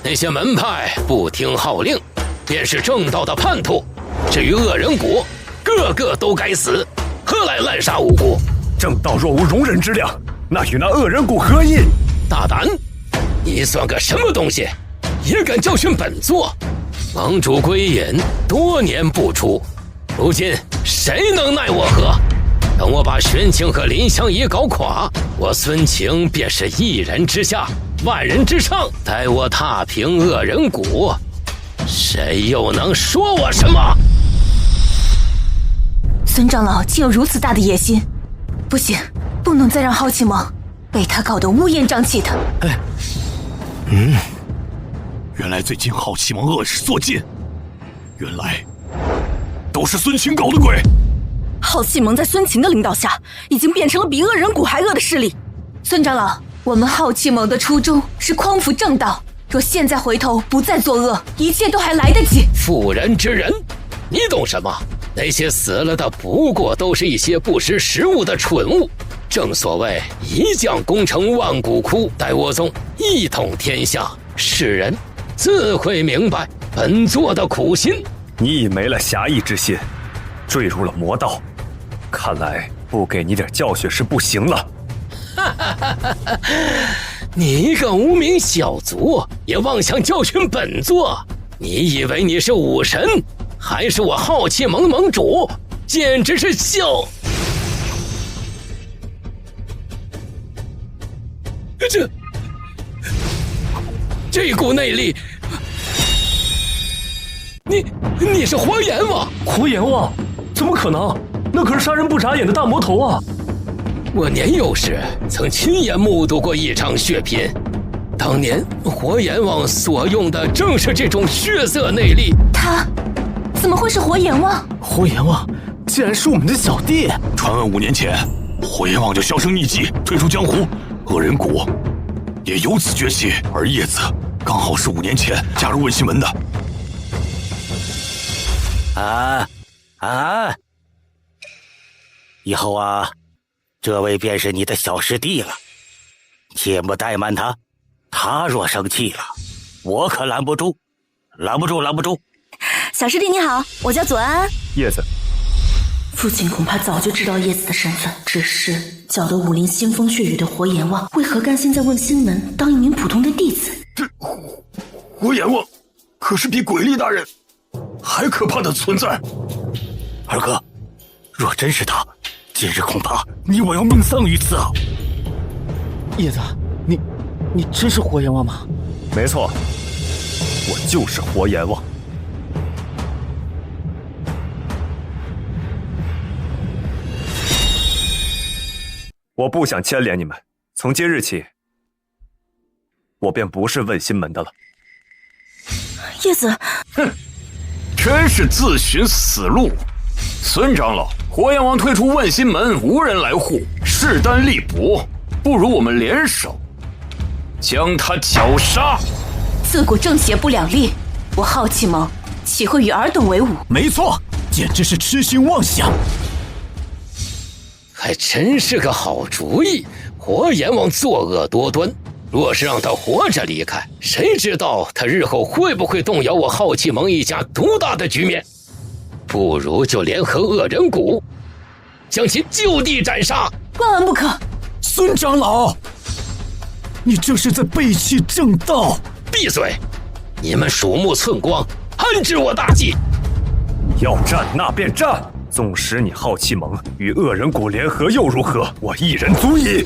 那些门派不听号令，便是正道的叛徒。至于恶人谷，个个都该死，何来滥杀无辜？正道若无容人之量，那与那恶人谷何异？大胆！你算个什么东西，也敢教训本座？盟主归隐多年不出，如今谁能奈我何？等我把玄清和林香怡搞垮，我孙晴便是1人之下万人之上。待我踏平恶人谷，谁又能说我什么？孙长老竟有如此大的野心，不行，不能再让好奇盟被他搞得乌烟瘴气的。原来最近好奇盟恶事做尽，原来都是孙晴搞的鬼。好奇盟在孙晴的领导下，已经变成了比恶人谷还恶的势力。孙长老，我们好奇盟的初衷是匡扶正道，若现在回头不再作恶，一切都还来得及。妇人之仁，你懂什么？那些死了的不过都是一些不识时务的蠢物。正所谓一将功成万骨枯，待我宗一统天下，世人自会明白本座的苦心。你已没了侠义之心，坠入了魔道，看来不给你点教训是不行了。你一个无名小卒，也妄想教训本座？你以为你是武神，还是我好奇盟盟主？简直是笑！这股内力，你是活阎王？活阎王？怎么可能？那可是杀人不眨眼的大魔头啊！我年幼时曾亲眼目睹过一场血拼，当年活阎王所用的正是这种血色内力。他怎么会是活阎王？活阎王竟然是我们的小弟！传闻5年前，活阎王就销声匿迹，退出江湖，恶人谷也由此崛起。而叶子刚好是5年前加入问心门的。以后啊，这位便是你的小师弟了，切莫怠慢他。他若生气了，我可拦不住。小师弟你好，我叫左安。叶子，父亲恐怕早就知道叶子的身份，只是搅得武林腥风血雨的活阎王，为何甘心在问心门当一名普通的弟子？这活阎王可是比鬼力大人还可怕的存在。二哥，若真是他，今日恐怕你我要命丧于此啊！叶子，你真是火阎王吗？没错，我就是活阎王。我不想牵连你们，从今日起，我便不是问心门的了。叶子，哼，真是自寻死路。孙长老，火阎王退出问心门，无人来护，势单力薄，不如我们联手将他绞杀。自古正邪不两立，我好奇盟岂会与尔等为伍？没错，简直是痴心妄想。还真是个好主意。活阎王作恶多端，若是让他活着离开，谁知道他日后会不会动摇我好气盟一家独大的局面？不如就联合恶人谷，将其就地斩杀。万万不可！孙长老，你这是在背弃正道！闭嘴！你们鼠目寸光，安知我大计？要战那便战，纵使你好气盟与恶人谷联合又如何？我一人足矣。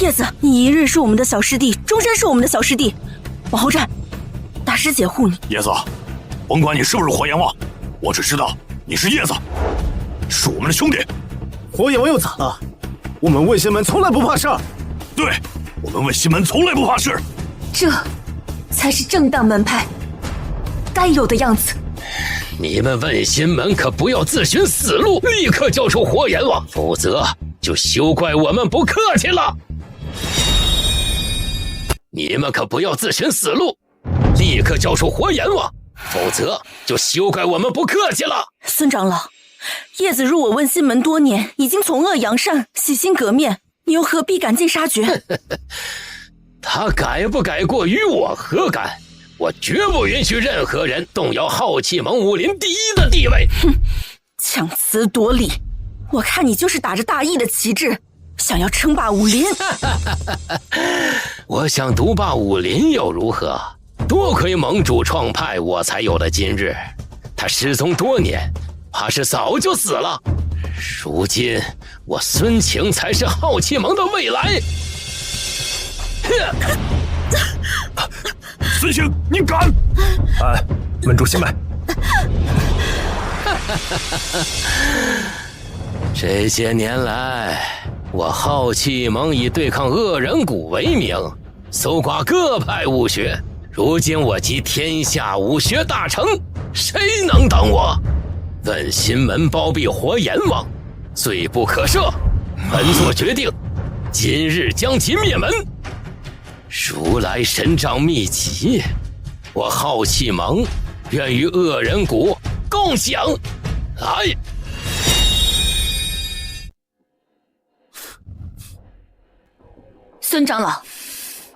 叶子，你一日是我们的小师弟，终身是我们的小师弟。往后站，大师姐护你。叶子，甭管你是不是活阎王，我只知道你是叶子，是我们的兄弟。活阎王又咋了？我们问心门从来不怕事儿。对，我们问心门从来不怕事。这才是正当门派该有的样子。你们问心门可不要自寻死路，立刻交出活阎王，否则就休怪我们不客气了。你们可不要自寻死路，立刻交出活阎王，否则就休怪我们不客气了。孙长老，叶子入我问心门多年，已经从恶扬善，洗心革面，你又何必赶尽杀绝？他改不改过与我何干？我绝不允许任何人动摇好气盟武林第一的地位。哼，强词夺理，我看你就是打着大义的旗帜，想要称霸武林。我想独霸武林又如何？多亏盟主创派，我才有了今日。他失踪多年，怕是早就死了。如今我孙晴才是好气盟的未来。孙晴，你敢！稳住心脉。这些年来，我好气盟以对抗恶人谷为名，搜刮各派武学。如今我集天下武学大成，谁能挡我？问心门包庇活阎王，罪不可赦。本座决定，今日将其灭门。如来神掌秘籍，我好气盟愿与恶人谷共享。来！孙长老，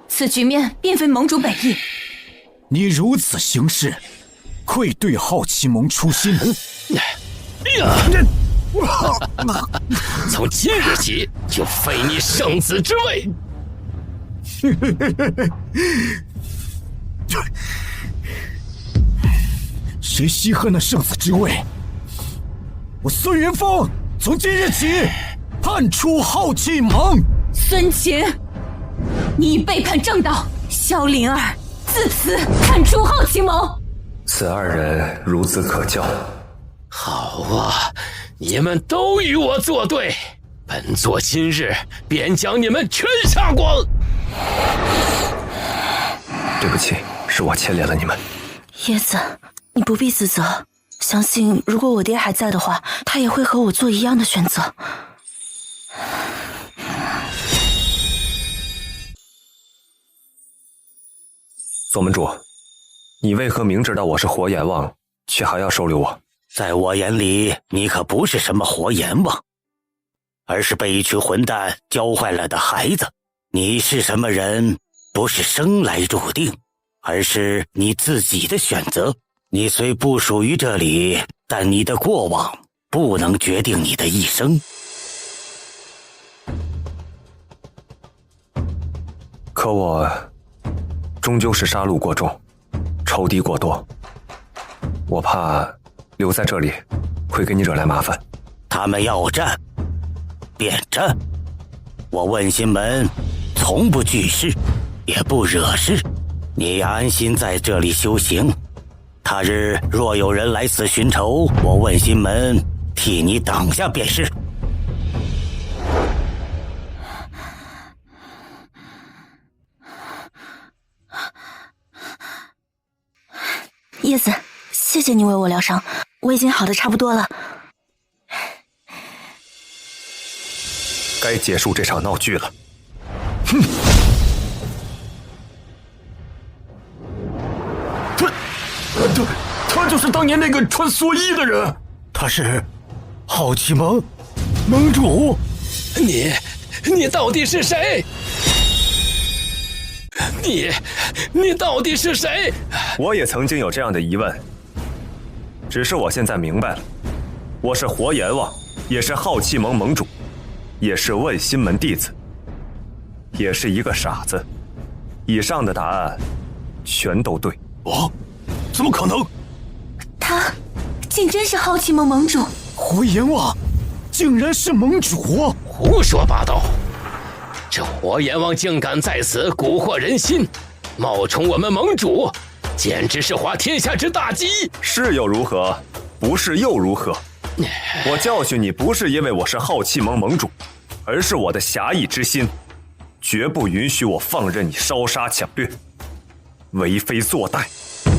此局面并非盟主本意。你如此行事，愧对好气盟初心。从今日起，就废你圣子之位。谁稀罕那圣子之位？我孙云峰从今日起叛出好气盟。孙晴，你背叛正道，萧灵儿自此叛出好气盟。此二人孺子可教。好啊，你们都与我作对，本座今日便将你们全杀光。对不起，是我牵连了你们。叶子，你不必自责，相信如果我爹还在的话，他也会和我做一样的选择。左门主，你为何明知道我是活阎王，却还要收留我？在我眼里，你可不是什么活阎王，而是被一群混蛋教坏了的孩子。你是什么人，不是生来注定，而是你自己的选择。你虽不属于这里，但你的过往不能决定你的一生。可我终究是杀戮过重，仇敌过多。我怕留在这里会给你惹来麻烦。他们要战，便战。我问心门从不惧事，也不惹事。你安心在这里修行。他日若有人来此寻仇，我问心门替你挡下便是。叶子，谢谢你为我疗伤，我已经好的差不多了。该结束这场闹剧了。哼！他就是当年那个穿蓑衣的人。他是好奇盟盟主。你到底是谁？你到底是谁？我也曾经有这样的疑问，只是我现在明白了，我是活阎王，也是好气盟盟主，也是问心门弟子，也是一个傻子。以上的答案全都对。哦，怎么可能？他竟真是好奇盟盟主。活阎王竟然是盟主！胡说八道！这活阎王竟敢在此蛊惑人心，冒充我们盟主，简直是滑天下之大稽。是又如何？不是又如何？我教训你，不是因为我是好气盟盟主，而是我的侠义之心，绝不允许我放任你烧杀抢掠，为非作歹。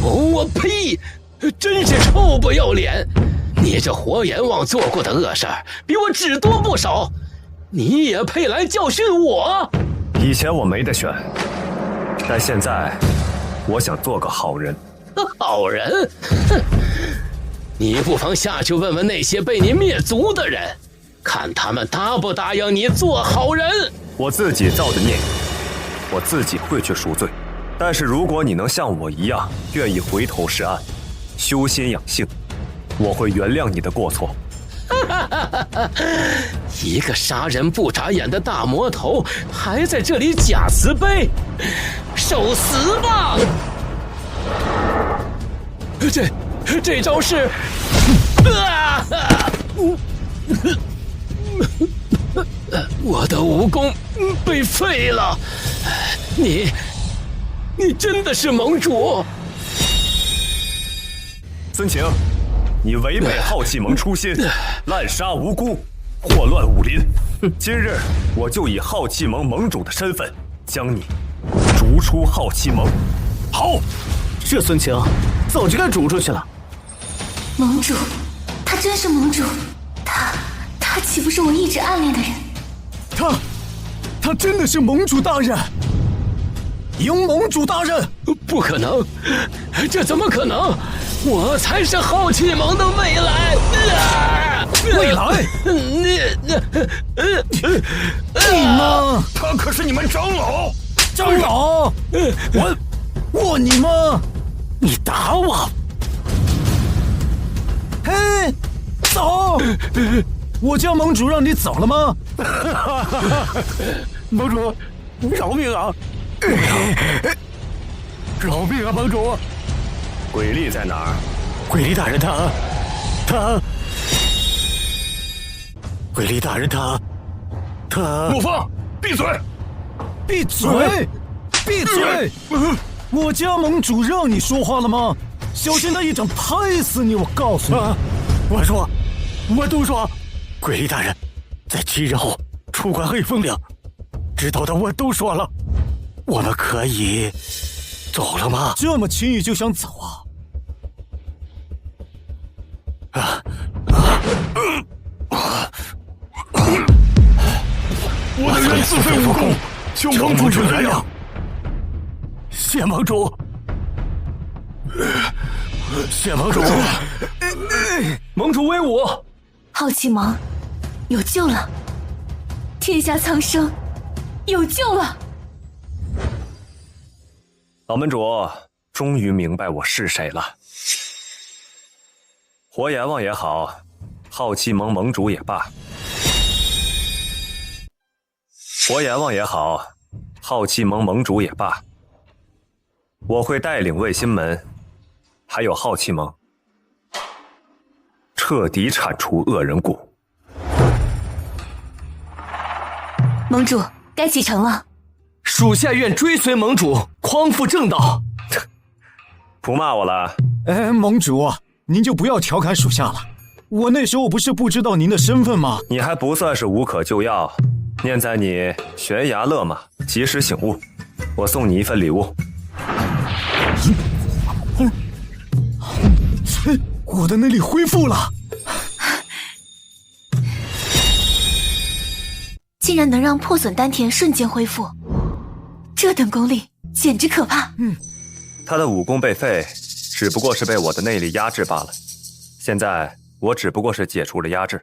我呸！真是臭不要脸！你这活阎王做过的恶事儿比我只多不少，你也配来教训我？以前我没得选，但现在我想做个好人。好人？哼！你不妨下去问问那些被你灭族的人，看他们答不答应你做好人。我自己造的孽，我自己会去赎罪。但是如果你能像我一样愿意回头是岸，修心养性，我会原谅你的过错。一个杀人不眨眼的大魔头还在这里假慈悲，受死吧！这招是……我的武功被废了。你真的是盟主？孙晴，你违背好气盟初心，滥杀无辜，祸乱武林。今日我就以好气盟盟主的身份，将你逐出好气盟。好，这孙晴早就该逐出去了。盟主，他真是盟主，他岂不是我一直暗恋的人？他真的是盟主大人。迎盟主大人！不可能，这怎么可能？我才是好气盟的未来！未来？你吗？他可是你们长老！长老！我你吗？你打我！嘿，走！我叫盟主让你走了吗？盟主，饶命啊！饶命啊，盟主！鬼力在哪儿？鬼力大人他，鬼力大人他，莫风，闭嘴！闭嘴！闭嘴！我家盟主让你说话了吗？小心他一掌拍死你！我告诉你，我都说，鬼力大人在7日后出关黑风岭，知道的我都说了。我们可以走了吗？这么轻易就想走啊？我的人自废武功，求盟主原谅。谢盟主，谢盟主，盟主威武！好气盟有救了，天下苍生有救了。老门主终于明白我是谁了。活阎王也好，好气盟盟主也罢，活阎王也好，好气盟盟主也罢，我会带领卫心门，还有好气盟，彻底铲除恶人谷。盟主，该启程了。属下愿追随盟主，匡复正道。不骂我了。盟主，您就不要调侃属下了。我那时候不是不知道您的身份吗？你还不算是无可救药，念在你悬崖勒马，及时醒悟，我送你一份礼物。我的内力恢复了，竟然能让破损丹田瞬间恢复，这等功力简直可怕。他的武功被废，只不过是被我的内力压制罢了。现在我只不过是解除了压制。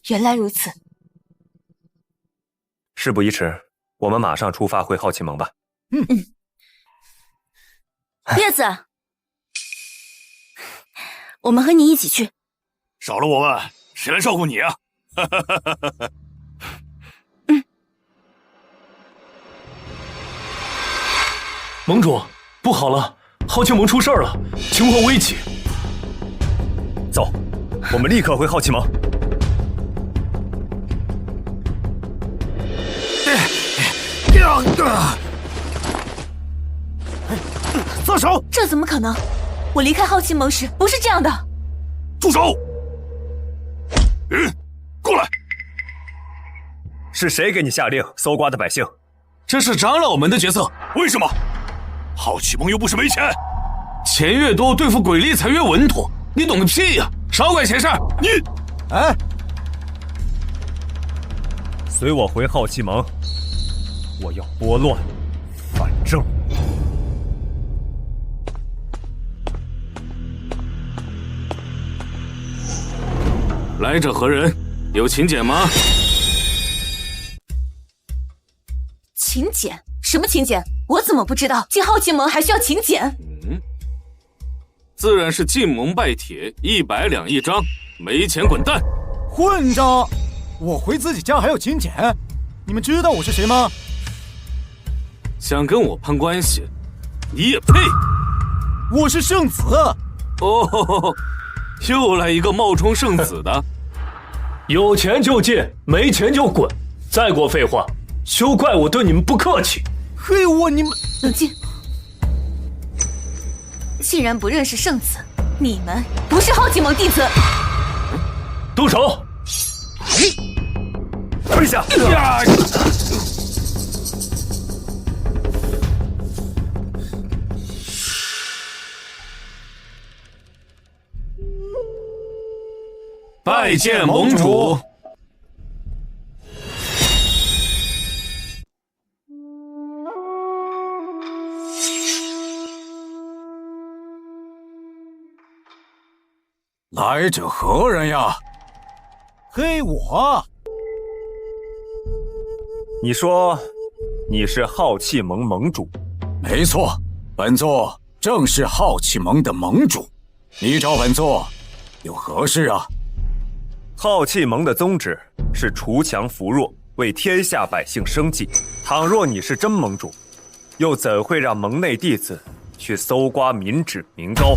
原来如此。事不宜迟，我们马上出发回好奇盟吧。叶子，我们和你一起去。少了我们，谁来照顾你啊？盟主，不好了，好奇盟出事了，情况危急。走，我们立刻回好奇盟。放手！这怎么可能？我离开好奇盟时不是这样的。住手！过来！是谁给你下令搜刮的百姓？这是长老们的决策。为什么？好奇盟又不是没钱，钱越多，对付鬼力才越稳妥。你懂个屁呀！少管闲事！你，随我回好奇盟，我要拨乱反正。来者何人？有请柬吗？请柬？什么请柬？我怎么不知道进好奇盟还需要请柬？自然是进盟拜帖，100两一张，没钱滚蛋！混账！我回自己家还要请柬？你们知道我是谁吗？想跟我攀关系，你也配？我是圣子。哦，又来一个冒充圣子的。有钱就进，没钱就滚！再给我废话，休怪我对你们不客气。嘿，你们冷静。既然不认识圣子，你们不是好奇盟弟子。动手！跪下！拜见盟主。来者何人呀？嘿，我。你说你是好奇盟盟主？没错，本座正是好奇盟的盟主。你找本座有何事啊？好奇盟的宗旨是锄强扶弱，为天下百姓生计。倘若你是真盟主，又怎会让盟内弟子去搜刮民脂民膏？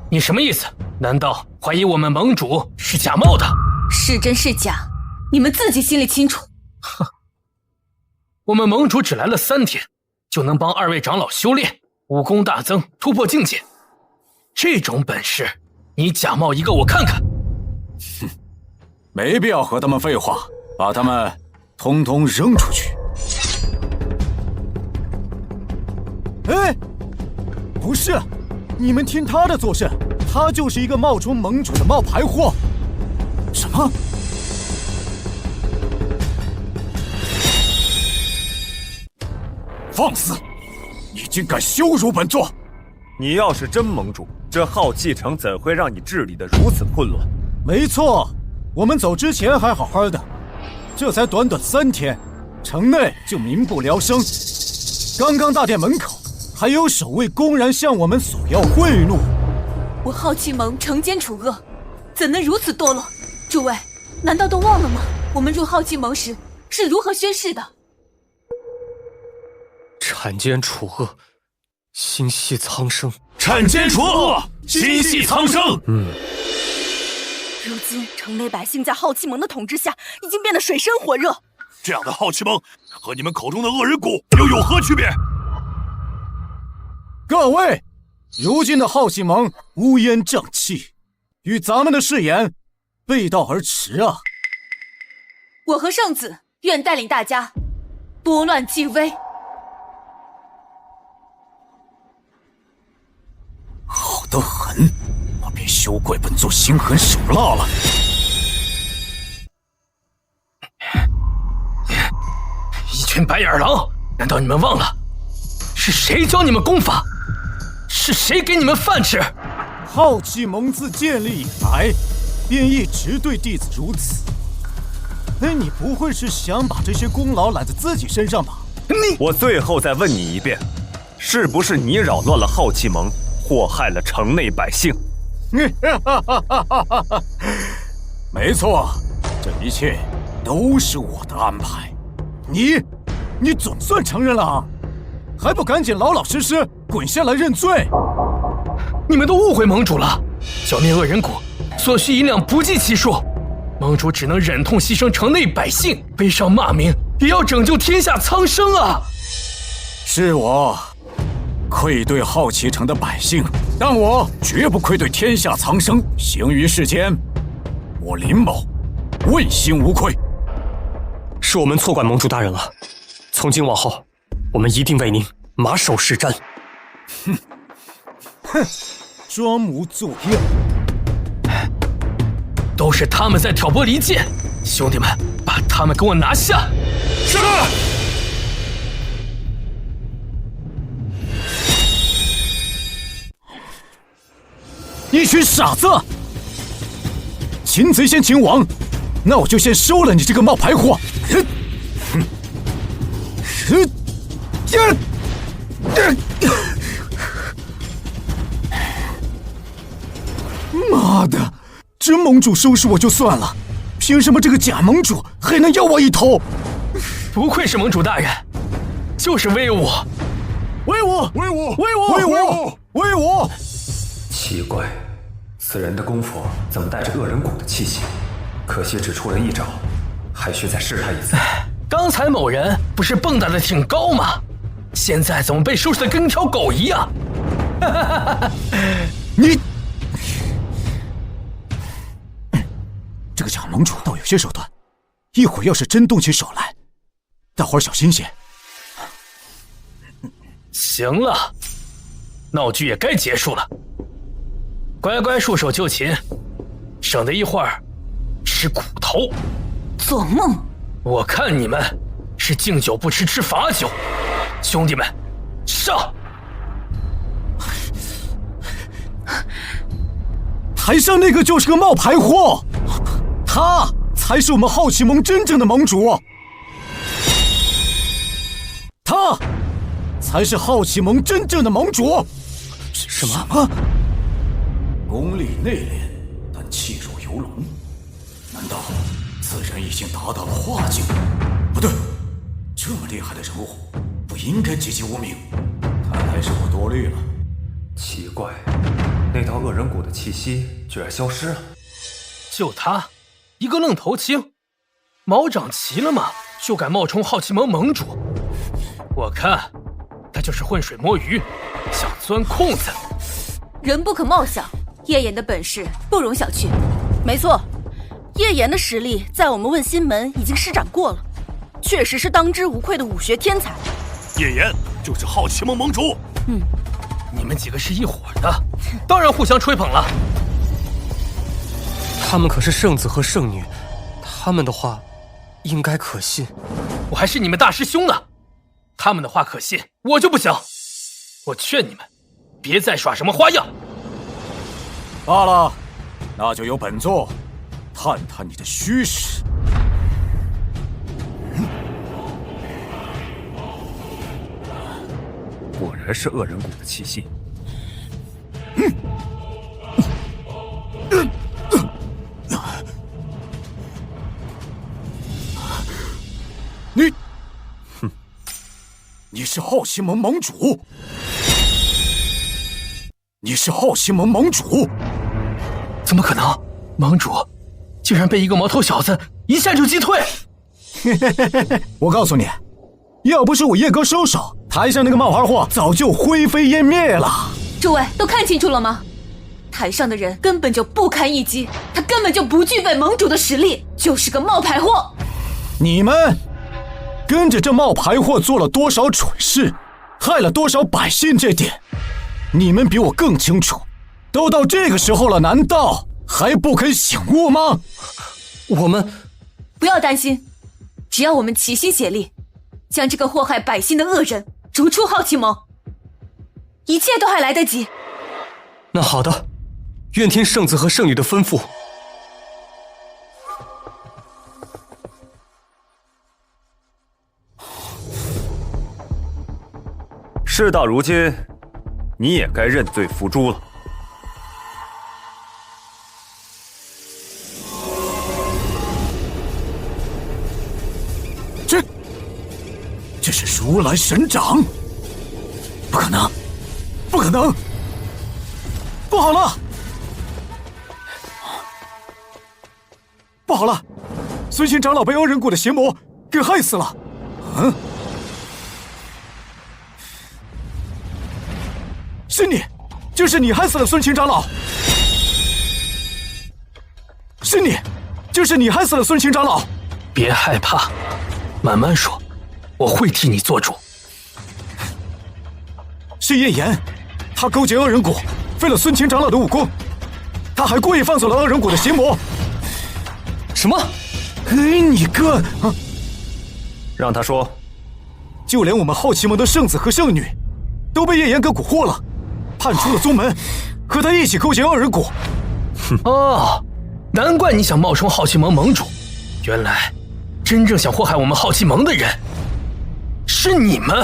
你什么意思？难道怀疑我们盟主是假冒的？是真是假，你们自己心里清楚。哼，我们盟主只来了3天，就能帮2位长老修炼，武功大增，突破境界。这种本事，你假冒一个我看看。哼，没必要和他们废话，把他们通通扔出去。哎，不是，你们听他的作甚？他就是一个冒充盟主的冒牌货。什么？放肆！你竟敢羞辱本座！你要是真盟主，这好气城怎会让你治理得如此混乱？没错，我们走之前还好好的，这才短短3天，城内就民不聊生。刚刚大殿门口还有守卫公然向我们索要贿赂。我好奇盟惩奸除恶，怎能如此堕落？诸位，难道都忘了吗？我们入好奇盟时是如何宣誓的？铲奸除恶，心系苍生。铲奸除恶，心系苍生。如今城内百姓在好奇盟的统治下，已经变得水深火热。这样的好奇盟和你们口中的恶人谷又有何区别？各位，如今的好奇盟乌烟瘴气，与咱们的誓言背道而驰啊！我和圣子愿带领大家拨乱击危。好得很，我便休怪本座心狠手辣了。一群白眼狼，难道你们忘了是谁教你们功法？是谁给你们饭吃？好奇盟自建立以来，便一直对弟子如此。你不会是想把这些功劳揽在自己身上吧？我最后再问你一遍，是不是你扰乱了好奇盟，祸害了城内百姓？没错，这一切都是我的安排。你总算承认了啊，还不赶紧老老实实滚下来认罪！你们都误会盟主了，剿灭恶人谷所需银两不计其数，盟主只能忍痛牺牲城内百姓，背上骂名，也要拯救天下苍生啊！是我愧对好奇城的百姓，但我绝不愧对天下苍生。行于世间，我林某问心无愧。是我们错怪盟主大人了，从今往后，我们一定为您马首是瞻。哼，装模作样。都是他们在挑拨离间，兄弟们，把他们给我拿下！是。一群傻子！擒贼先擒王，那我就先收了你这个冒牌货！妈的，真盟主收拾我就算了，凭什么这个假盟主还能要我一头？不愧是盟主大人，就是威武！威武！威武！威武！威武！威武！奇怪，此人的功夫怎么带着恶人谷的气息？可惜只出了一招，还需再试他一次。刚才某人不是蹦跶的挺高吗？现在怎么被收拾的跟条狗一样？你这个假盟主倒有些手段，一会儿要是真动起手来，大伙儿小心些。行了，闹剧也该结束了，乖乖束手就擒，省得一会儿吃苦头。做梦！我看你们是敬酒不吃吃罚酒，兄弟们，上！台上那个就是个冒牌货，他才是我们好奇盟真正的盟主，他才是好奇盟真正的盟主。什么？功力内敛，但气若游龙。难道此人已经达到了化境？不对，这么厉害的人物不应该籍籍无名。看来是我多虑了。奇怪，那道恶人谷的气息居然消失了。就他一个愣头青，毛长齐了吗？就敢冒充好奇盟盟主？我看他就是浑水摸鱼，想钻空子。人不可貌相，叶岩的本事不容小觑。没错，叶岩的实力在我们问心门已经施展过了，确实是当之无愧的武学天才。叶岩就是好奇盟盟主。你们几个是一伙的，当然互相吹捧了。他们可是圣子和圣女，他们的话应该可信。我还是你们大师兄呢，他们的话可信，我就不行。我劝你们别再耍什么花样。罢了，那就由本座探探你的虚实。果然是恶人谷的气息。你是好奇盟盟主？你是好奇盟盟主？怎么可能？盟主竟然被一个毛头小子一下就击退。我告诉你，要不是我叶哥收手，台上那个冒牌货早就灰飞烟灭了。诸位都看清楚了吗？台上的人根本就不堪一击，他根本就不具备盟主的实力，就是个冒牌货。你们跟着这冒牌货做了多少蠢事，害了多少百姓，这点你们比我更清楚。都到这个时候了，难道还不肯醒悟吗？我们不要担心，只要我们齐心协力，将这个祸害百姓的恶人逐出好奇盟，一切都还来得及。那好的，愿听圣子和圣女的吩咐。事到如今，你也该认罪伏诛了。这是如来神掌！不可能，不可能！不好了，不好了！孙行长老被恶人谷的邪魔给害死了。嗯，是你，就是你害死了孙行长老！是你，就是你害死了孙行长老！别害怕，慢慢说。我会替你做主。是叶岩，他勾结恶人谷，废了孙清长老的武功，他还故意放走了恶人谷的邪魔。什么？你个！让他说。就连我们好奇盟的圣子和圣女，都被叶岩给蛊惑了，叛出了宗门，和他一起勾结恶人谷。哦，难怪你想冒充好奇盟盟主，原来真正想祸害我们好奇盟的人是你们！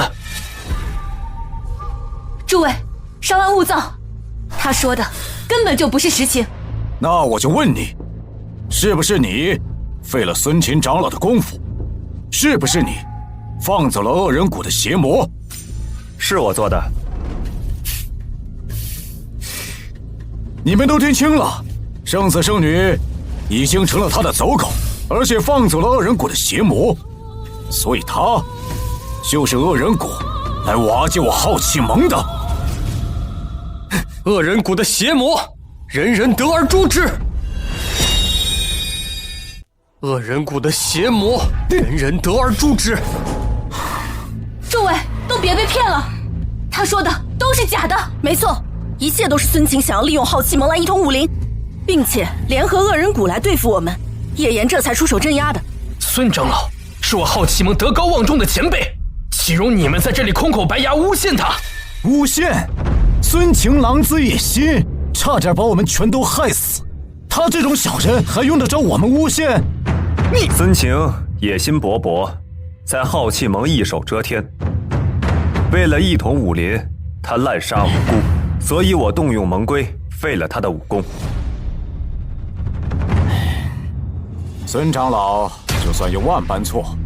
诸位，稍安勿躁，他说的根本就不是实情。那我就问你，是不是你废了孙秦长老的功夫？是不是你放走了恶人谷的邪魔？是我做的。你们都听清了，圣子圣女已经成了他的走狗，而且放走了恶人谷的邪魔，所以他就是恶人谷来瓦解我好奇盟的。恶人谷的邪魔，人人得而诛之。恶人谷的邪魔，人人得而诛之。诸位都别被骗了，他说的都是假的。没错，一切都是孙晴想要利用好奇盟来一统武林，并且联合恶人谷来对付我们，叶岩这才出手镇压的。孙长老是我好奇盟德高望重的前辈，岂容你们在这里空口白牙诬陷他？诬陷？孙晴狼子野心，差点把我们全都害死。他这种小人还用得着我们诬陷？你孙晴野心勃勃，在好奇盟一手遮天，为了一统武林，他滥杀无辜，所以我动用盟规废了他的武功。孙长老就算有万般错，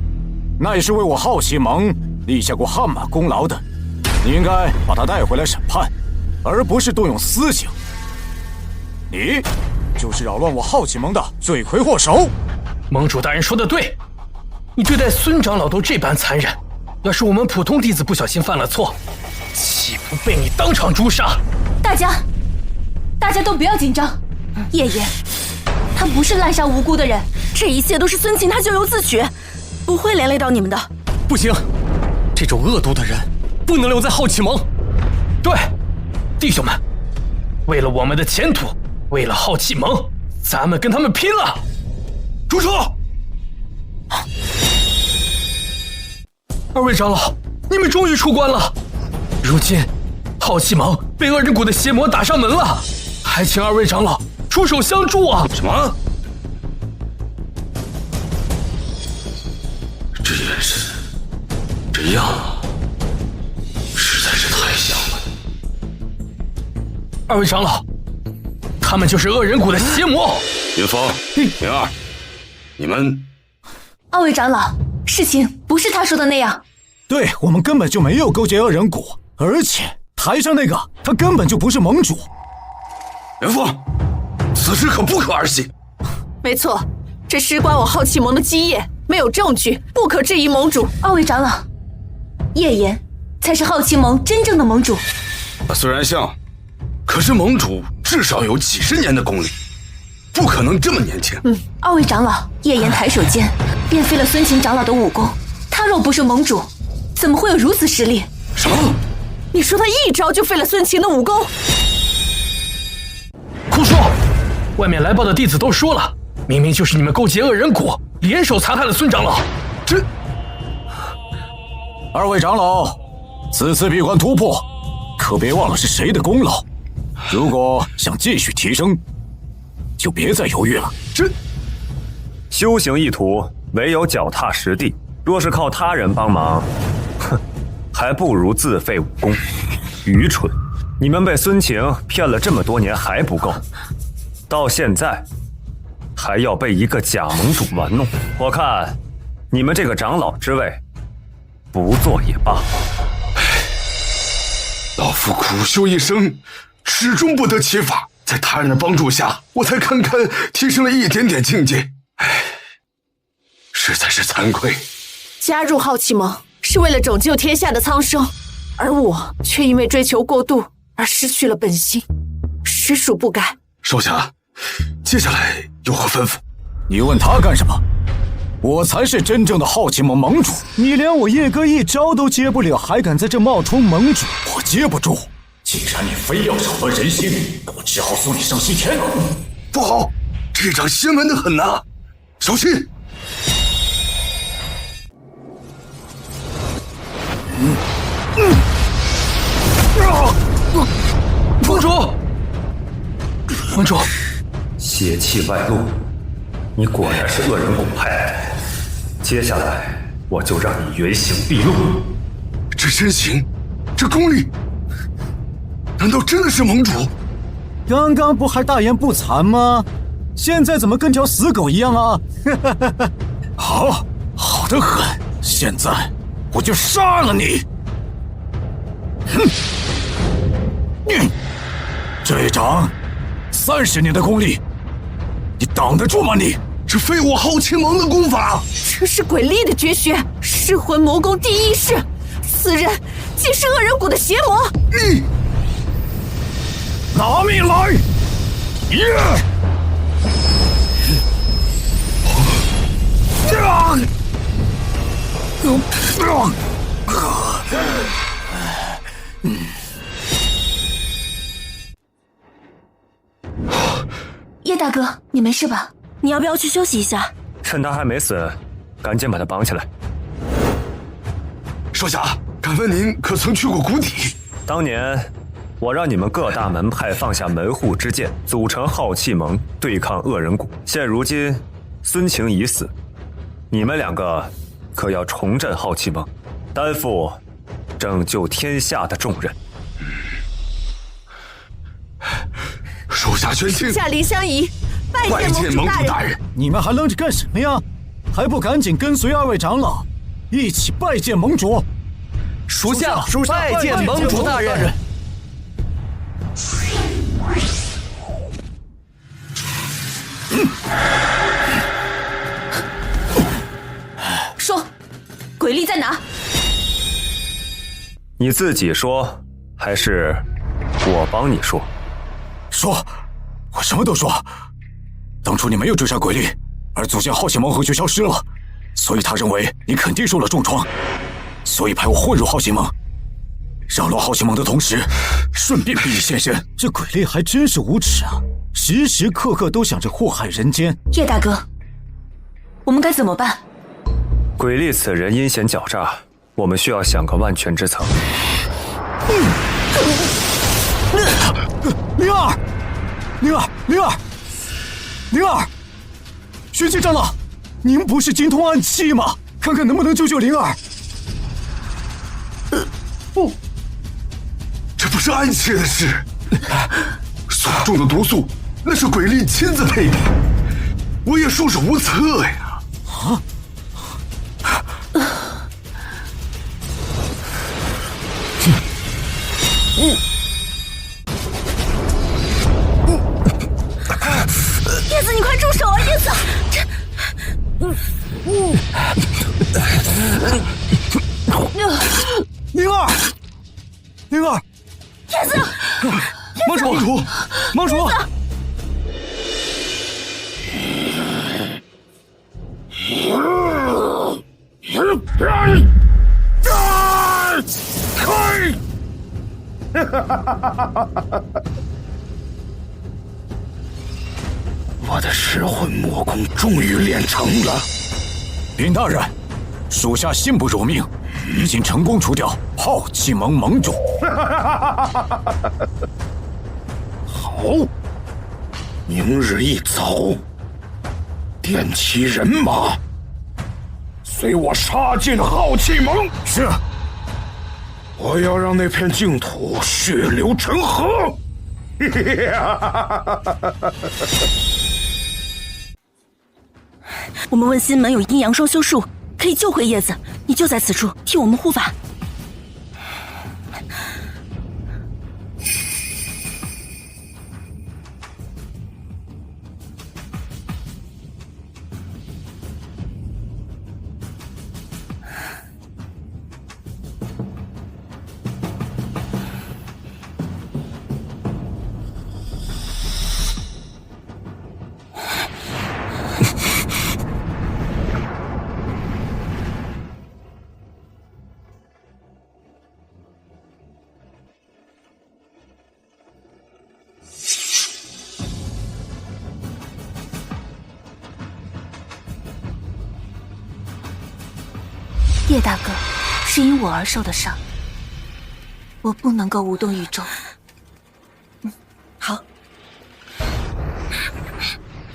那也是为我好奇盟立下过汗马功劳的，你应该把他带回来审判，而不是动用私刑。你就是扰乱我好奇盟的罪魁祸首。盟主大人说的对，你对待孙长老都这般残忍，要是我们普通弟子不小心犯了错，岂不被你当场诛杀？大家都不要紧张，叶岩他不是滥杀无辜的人，这一切都是孙晴他咎由自取，不会连累到你们的。不行，这种恶毒的人不能留在好奇盟。对，弟兄们，为了我们的前途，为了好奇盟，咱们跟他们拼了！住手！二位长老，你们终于出关了。如今好奇盟被恶人谷的邪魔打上门了，还请二位长老出手相助啊！什么？这件事这样实在是太像了。二位长老，他们就是恶人谷的邪魔。云峰、云儿，你们……二位长老，事情不是他说的那样。对，我们根本就没有勾结恶人谷，而且台上那个他根本就不是盟主。云峰，此事可不可儿戏。没错，这事关我好气盟的基业，没有证据，不可质疑盟主。二位长老，叶岩才是好气盟真正的盟主。虽然像，可是盟主至少有几十年的功力，不可能这么年轻。二位长老，叶岩抬手间便废了孙晴长老的武功，他若不是盟主，怎么会有如此实力？什么？你说他一招就废了孙晴的武功？胡说！外面来报的弟子都说了，明明就是你们勾结恶人谷，联手残害了孙长老。这，二位长老，此次闭关突破，可别忘了是谁的功劳。如果想继续提升，就别再犹豫了。修行一途，唯有脚踏实地。若是靠他人帮忙，哼，还不如自废武功。愚蠢！你们被孙晴骗了这么多年还不够，到现在还要被一个假盟主玩弄。我看你们这个长老之位，不做也罢。老夫苦修一生，始终不得其法，在他人的帮助下，我才堪堪提升了一点点境界。实在是惭愧。加入好气盟是为了拯救天下的苍生，而我却因为追求过度而失去了本心，实属不该。少侠，接下来有何吩咐？你问他干什么？我才是真正的好气盟盟主，你连我叶哥一招都接不了，还敢在这冒充盟主？我接不住。既然你非要扰乱人心，那我只好送你上西天了。不好，这掌邪门的很呐，小心！盟主，盟主，邪气外露，你果然是恶人谷派的。接下来我就让你原形毕露。这身形，这功力，难道真的是盟主？刚刚不还大言不惭吗？现在怎么跟条死狗一样啊？好，好得很。现在我就杀了你！这一掌，30年的功力，你挡得住吗？你这非我好气盟的功法，这是鬼力的绝学，噬魂魔功第一式。此人竟是恶人谷的邪魔！拿命来！叶大哥，你没事吧？你要不要去休息一下？趁他还没死，赶紧把他绑起来。少侠，敢问您可曾去过谷底？当年我让你们各大门派放下门户之见，组成好气盟对抗恶人谷。现如今孙晴已死，你们两个可要重振好气盟，担负拯救天下的重任。属下宣请。属下林香宜拜见盟主大人。你们还愣着干什么呀？还不赶紧跟随二位长老一起拜见盟主！属下拜见盟主大人。说，鬼力在哪？你自己说，还是我帮你说？说，我什么都说。当初你没有追杀鬼力，而祖先好气盟后就消失了，所以他认为你肯定受了重创，所以派我混入好气盟，扰乱好气盟的同时，顺便逼你现身。这鬼力还真是无耻啊！时时刻刻都想着祸害人间。叶大哥，我们该怎么办？鬼力此人阴险狡诈，我们需要想个万全之策。灵儿，灵儿，灵儿，灵儿，玄机长老，您不是精通暗器吗？看看能不能救救灵儿。不，这不是暗器的事。所中的毒素，那是鬼力亲自配比，我也束手无策呀。啊！叶子，你快住手啊！叶子，灵儿，叶子，盟主，盟主。我的噬魂魔功终于练成了。林大人，属下信不如命，已经成功除掉好气盟盟主。好，明日一早，点齐人马，随我杀进好气盟。是。我要让那片净土血流成河。我们问心门有阴阳双修术，可以救回叶子，你就在此处替我们护法。叶大哥是因我而受的伤，我不能够无动于衷。好。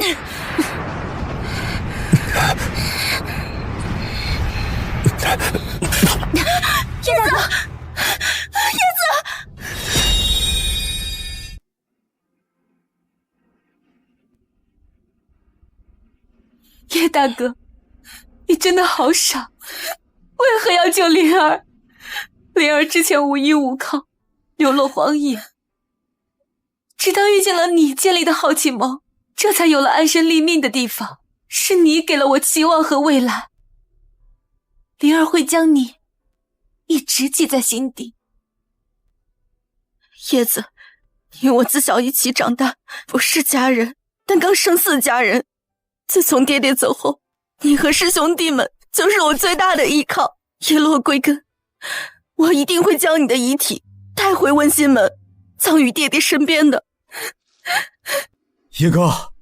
叶大哥，叶子。叶大哥，你真的好傻。为何要救灵儿？灵儿之前无依无靠，流落荒野，直到遇见了你建立的好气盟，这才有了安身立命的地方。是你给了我期望和未来，灵儿会将你一直记在心底。叶子，你我自小一起长大，不是家人，但刚生似家人。自从爹爹走后，你和师兄弟们就是我最大的依靠。叶落归根，我一定会将你的遗体带回温心门，葬于爹爹身边的。叶哥，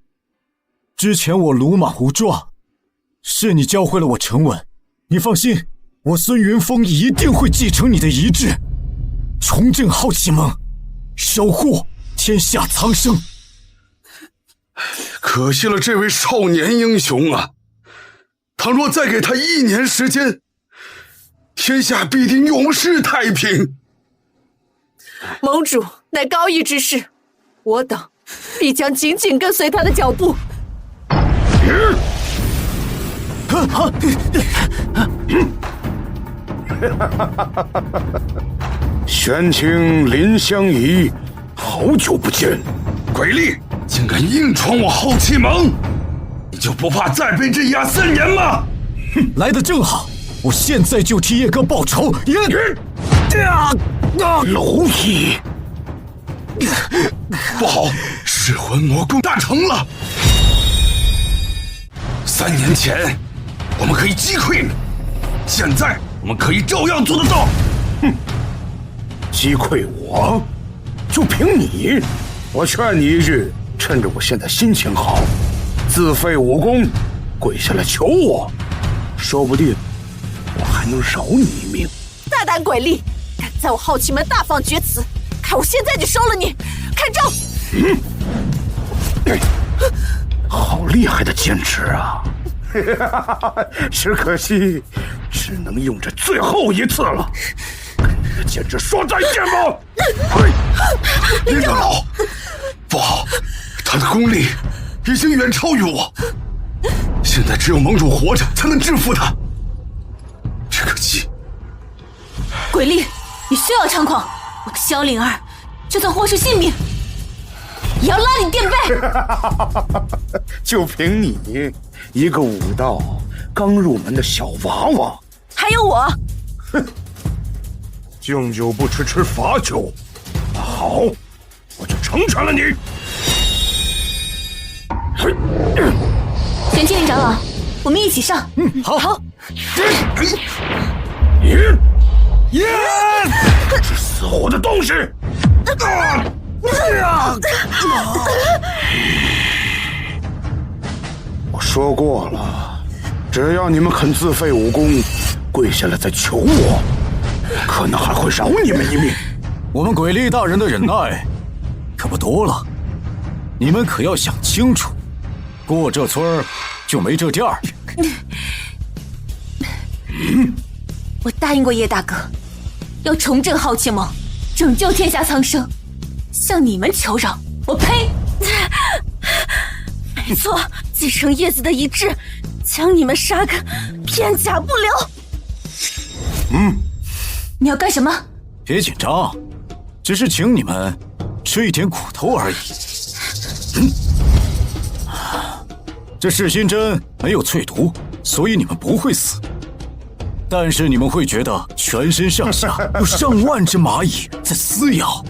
之前我鲁莽无状，是你教会了我沉稳。你放心，我孙云峰一定会继承你的遗志，重振好气盟，守护天下苍生。可惜了这位少年英雄啊！倘若再给他1年时间，天下必定永世太平。盟主乃高义之士，我等必将紧紧跟随他的脚步。玄清林相宜，好久不见，鬼力竟敢硬闯我好气盟，你就不怕再被镇压3年吗？来得正好，我现在就替叶哥报仇。蝼蚁，不好，噬魂魔功大成了。3年前我们可以击溃你，现在我们可以照样做得到。击溃我？就凭你？我劝你一句，趁着我现在心情好，自废武功，跪下来求我，说不定我还能饶你一命。大胆鬼力，敢在我好气门大放厥词，看我现在就收了你！看招！好厉害的剑指啊！只可惜，只能用这最后一次了。跟你的剑指说再见吧！林长老，不好，他的功力已经远超于我，现在只有盟主活着才能制服他。只可惜，鬼力，你需要猖狂，我萧灵儿就算豁出性命，也要拉你垫背。就凭你一个武道刚入门的小娃娃，还有我。敬酒不吃吃罚酒。好，我就成全了你。玄清林长老，我们一起上。好。好。这死活的东西！我说过了，只要你们肯自废武功，跪下来再求我，可能还会饶你们一命。我们鬼力大人的忍耐可不多了，你们可要想清楚，过这村儿就没这店儿。我答应过叶大哥，要重振浩气盟，拯救天下苍生。向你们求饶，我呸！没错，继承叶子的遗志，将你们杀个片甲不留。你要干什么？别紧张，只是请你们吃一点苦头而已。这噬心针没有淬毒，所以你们不会死。但是你们会觉得全身上下有上万只蚂蚁在撕咬。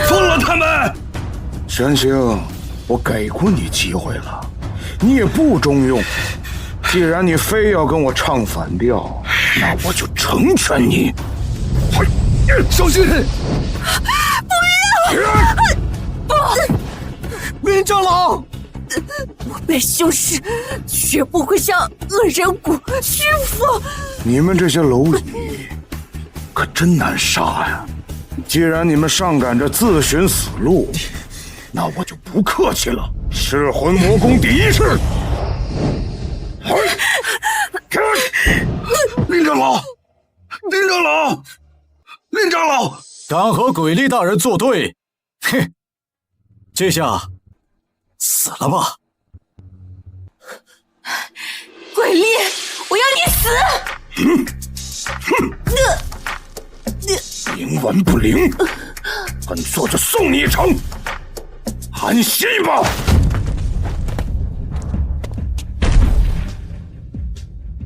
放了他们！玄清，我给过你机会了，你也不中用。既然你非要跟我唱反调，那我就成全你。小心！林长老，我辈修士绝不会向恶人谷屈服。你们这些蝼蚁可真难杀呀！既然你们上赶着自寻死路，那我就不客气了。噬魂魔功第一式！林长老，林长老，林长老，敢和鬼力大人作对，哼！这下死了吧！鬼力，我要你死！冥顽不灵，本座就送你一程，安息吧！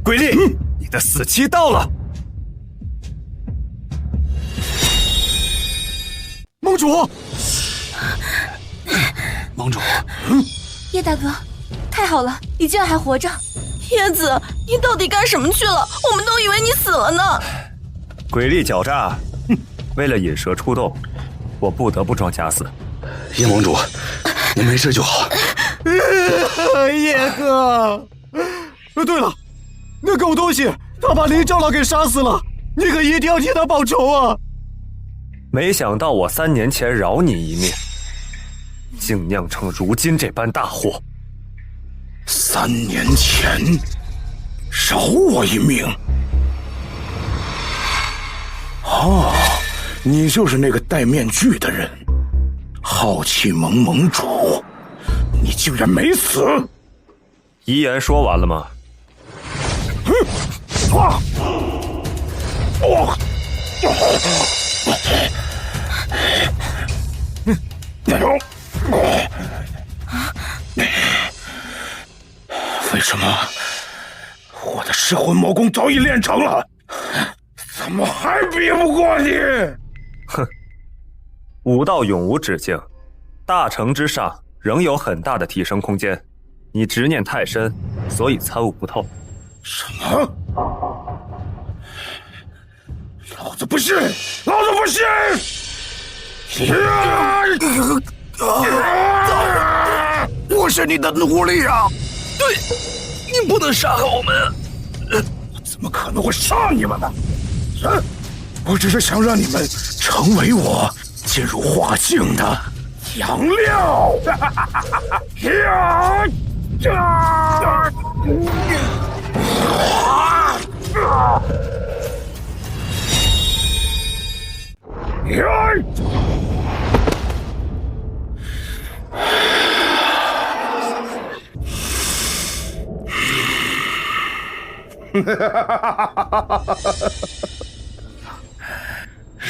鬼力，你的死期到了！盟主，盟主，叶大哥，太好了，你居然还活着！叶子，你到底干什么去了？我们都以为你死了呢。鬼力狡诈，为了引蛇出洞，我不得不装假死。叶盟主，你没事就好。叶哥，对了，那狗东西他把林长老给杀死了，你可一定要替他报仇啊！没想到我3年前饶你一命，竟酿成如今这般大祸。3年前饶我一命？哦，你就是那个戴面具的人，浩气盟盟主，你竟然没死！遗言说完了吗？为什么我的噬魂魔功早已练成了，怎么还比不过你？哼，武道永无止境，大成之上仍有很大的提升空间。你执念太深，所以参悟不透。什么？老子不信！老子不信！我是你的奴隶啊！对，你不能杀害我们。我怎么可能会杀你们呢？我只是想让你们成为我进入化境的养料。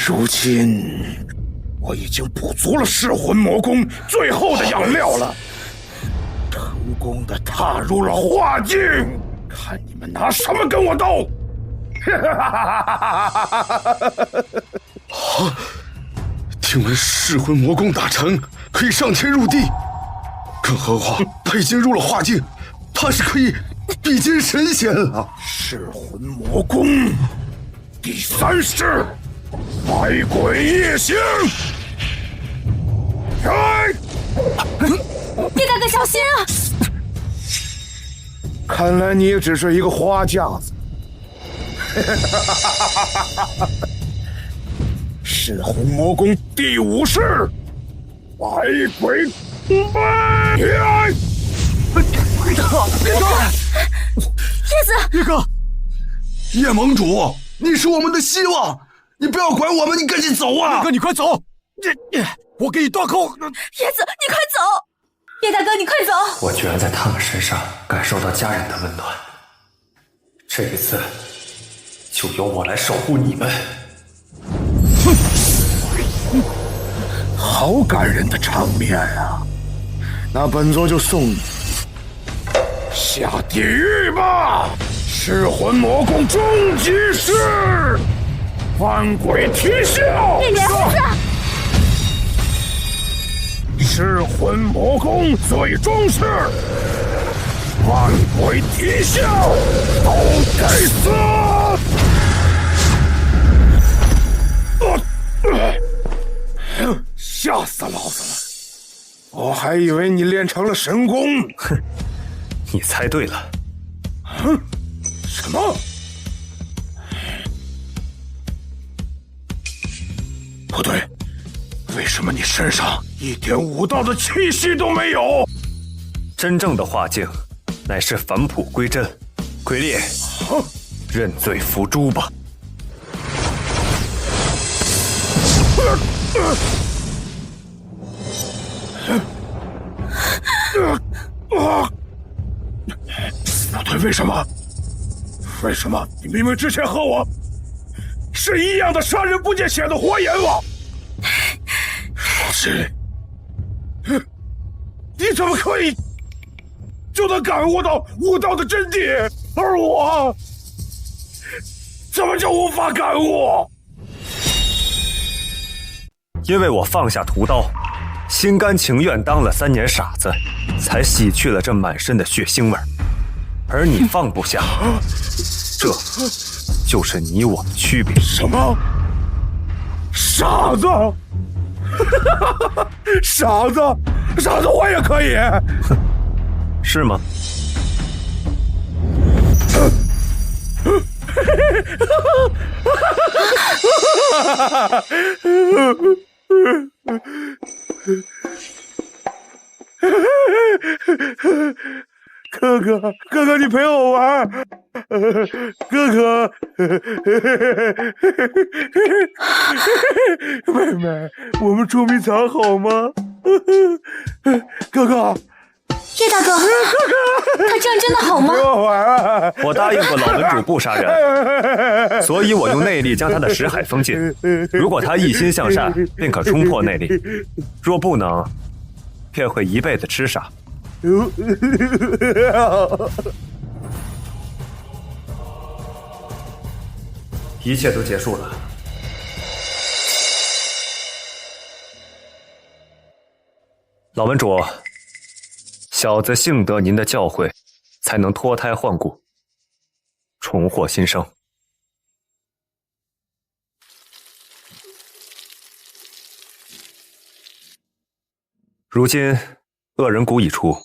如今我已经补足了噬魂魔功最后的养料了，成功的踏入了化境，看你们拿什么跟我斗！啊！听闻噬魂魔功大成，可以上天入地，更何况他已经入了化境，他是可以比肩神仙了。噬魂魔功第3式，百鬼夜行。叶大哥小心啊！看来你也只是一个花架子。噬魂魔功第5式，百鬼夜。叶子，叶哥，叶盟主，你是我们的希望，你不要管我们，你赶紧走啊！叶哥，你快走！我给你断后。叶子，你快走！叶大哥，你快走！我居然在他们身上感受到家人的温暖，这一次就由我来守护你们。好感人的场面啊！那本座就送你下地狱吧！噬魂魔功终极式，万鬼啼笑。叶莲夫子。噬魂魔功最终式，万鬼啼笑，都该死！吓死老子了！我还以为你练成了神功。哼，你猜对了。什么？不对，为什么你身上一点武道的气息都没有？真正的化境，乃是返璞归真。鬼烈，认罪伏诛吧。不对，为什么？为什么你明明之前和我是一样的杀人不见血的活阎王？如今，你怎么可以就能感悟到武道的真谛，而我怎么就无法感悟？因为我放下屠刀，心甘情愿当了3年傻子，才洗去了这满身的血腥味儿。而你放不下，这就是你我的区别。什么？傻子？傻子？傻子我也可以？哼，是吗？哥哥，你陪我玩。哥哥，妹妹，我们捉迷藏好吗？哥哥，叶大哥，他这样真的好吗？陪我玩啊！我答应过老门主不杀人，所以我用内力将他的识海封禁。如果他一心向善，便可冲破内力；若不能，便会一辈子痴傻。一切都结束了。老门主，小子幸得您的教诲，才能脱胎换骨，重获新生。如今恶人谷已除，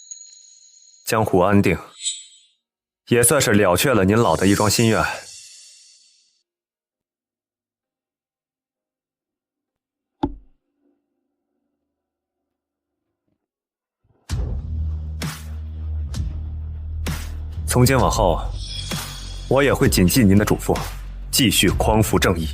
江湖安定，也算是了却了您老的一桩心愿。从今往后，我也会谨记您的嘱咐，继续匡扶正义。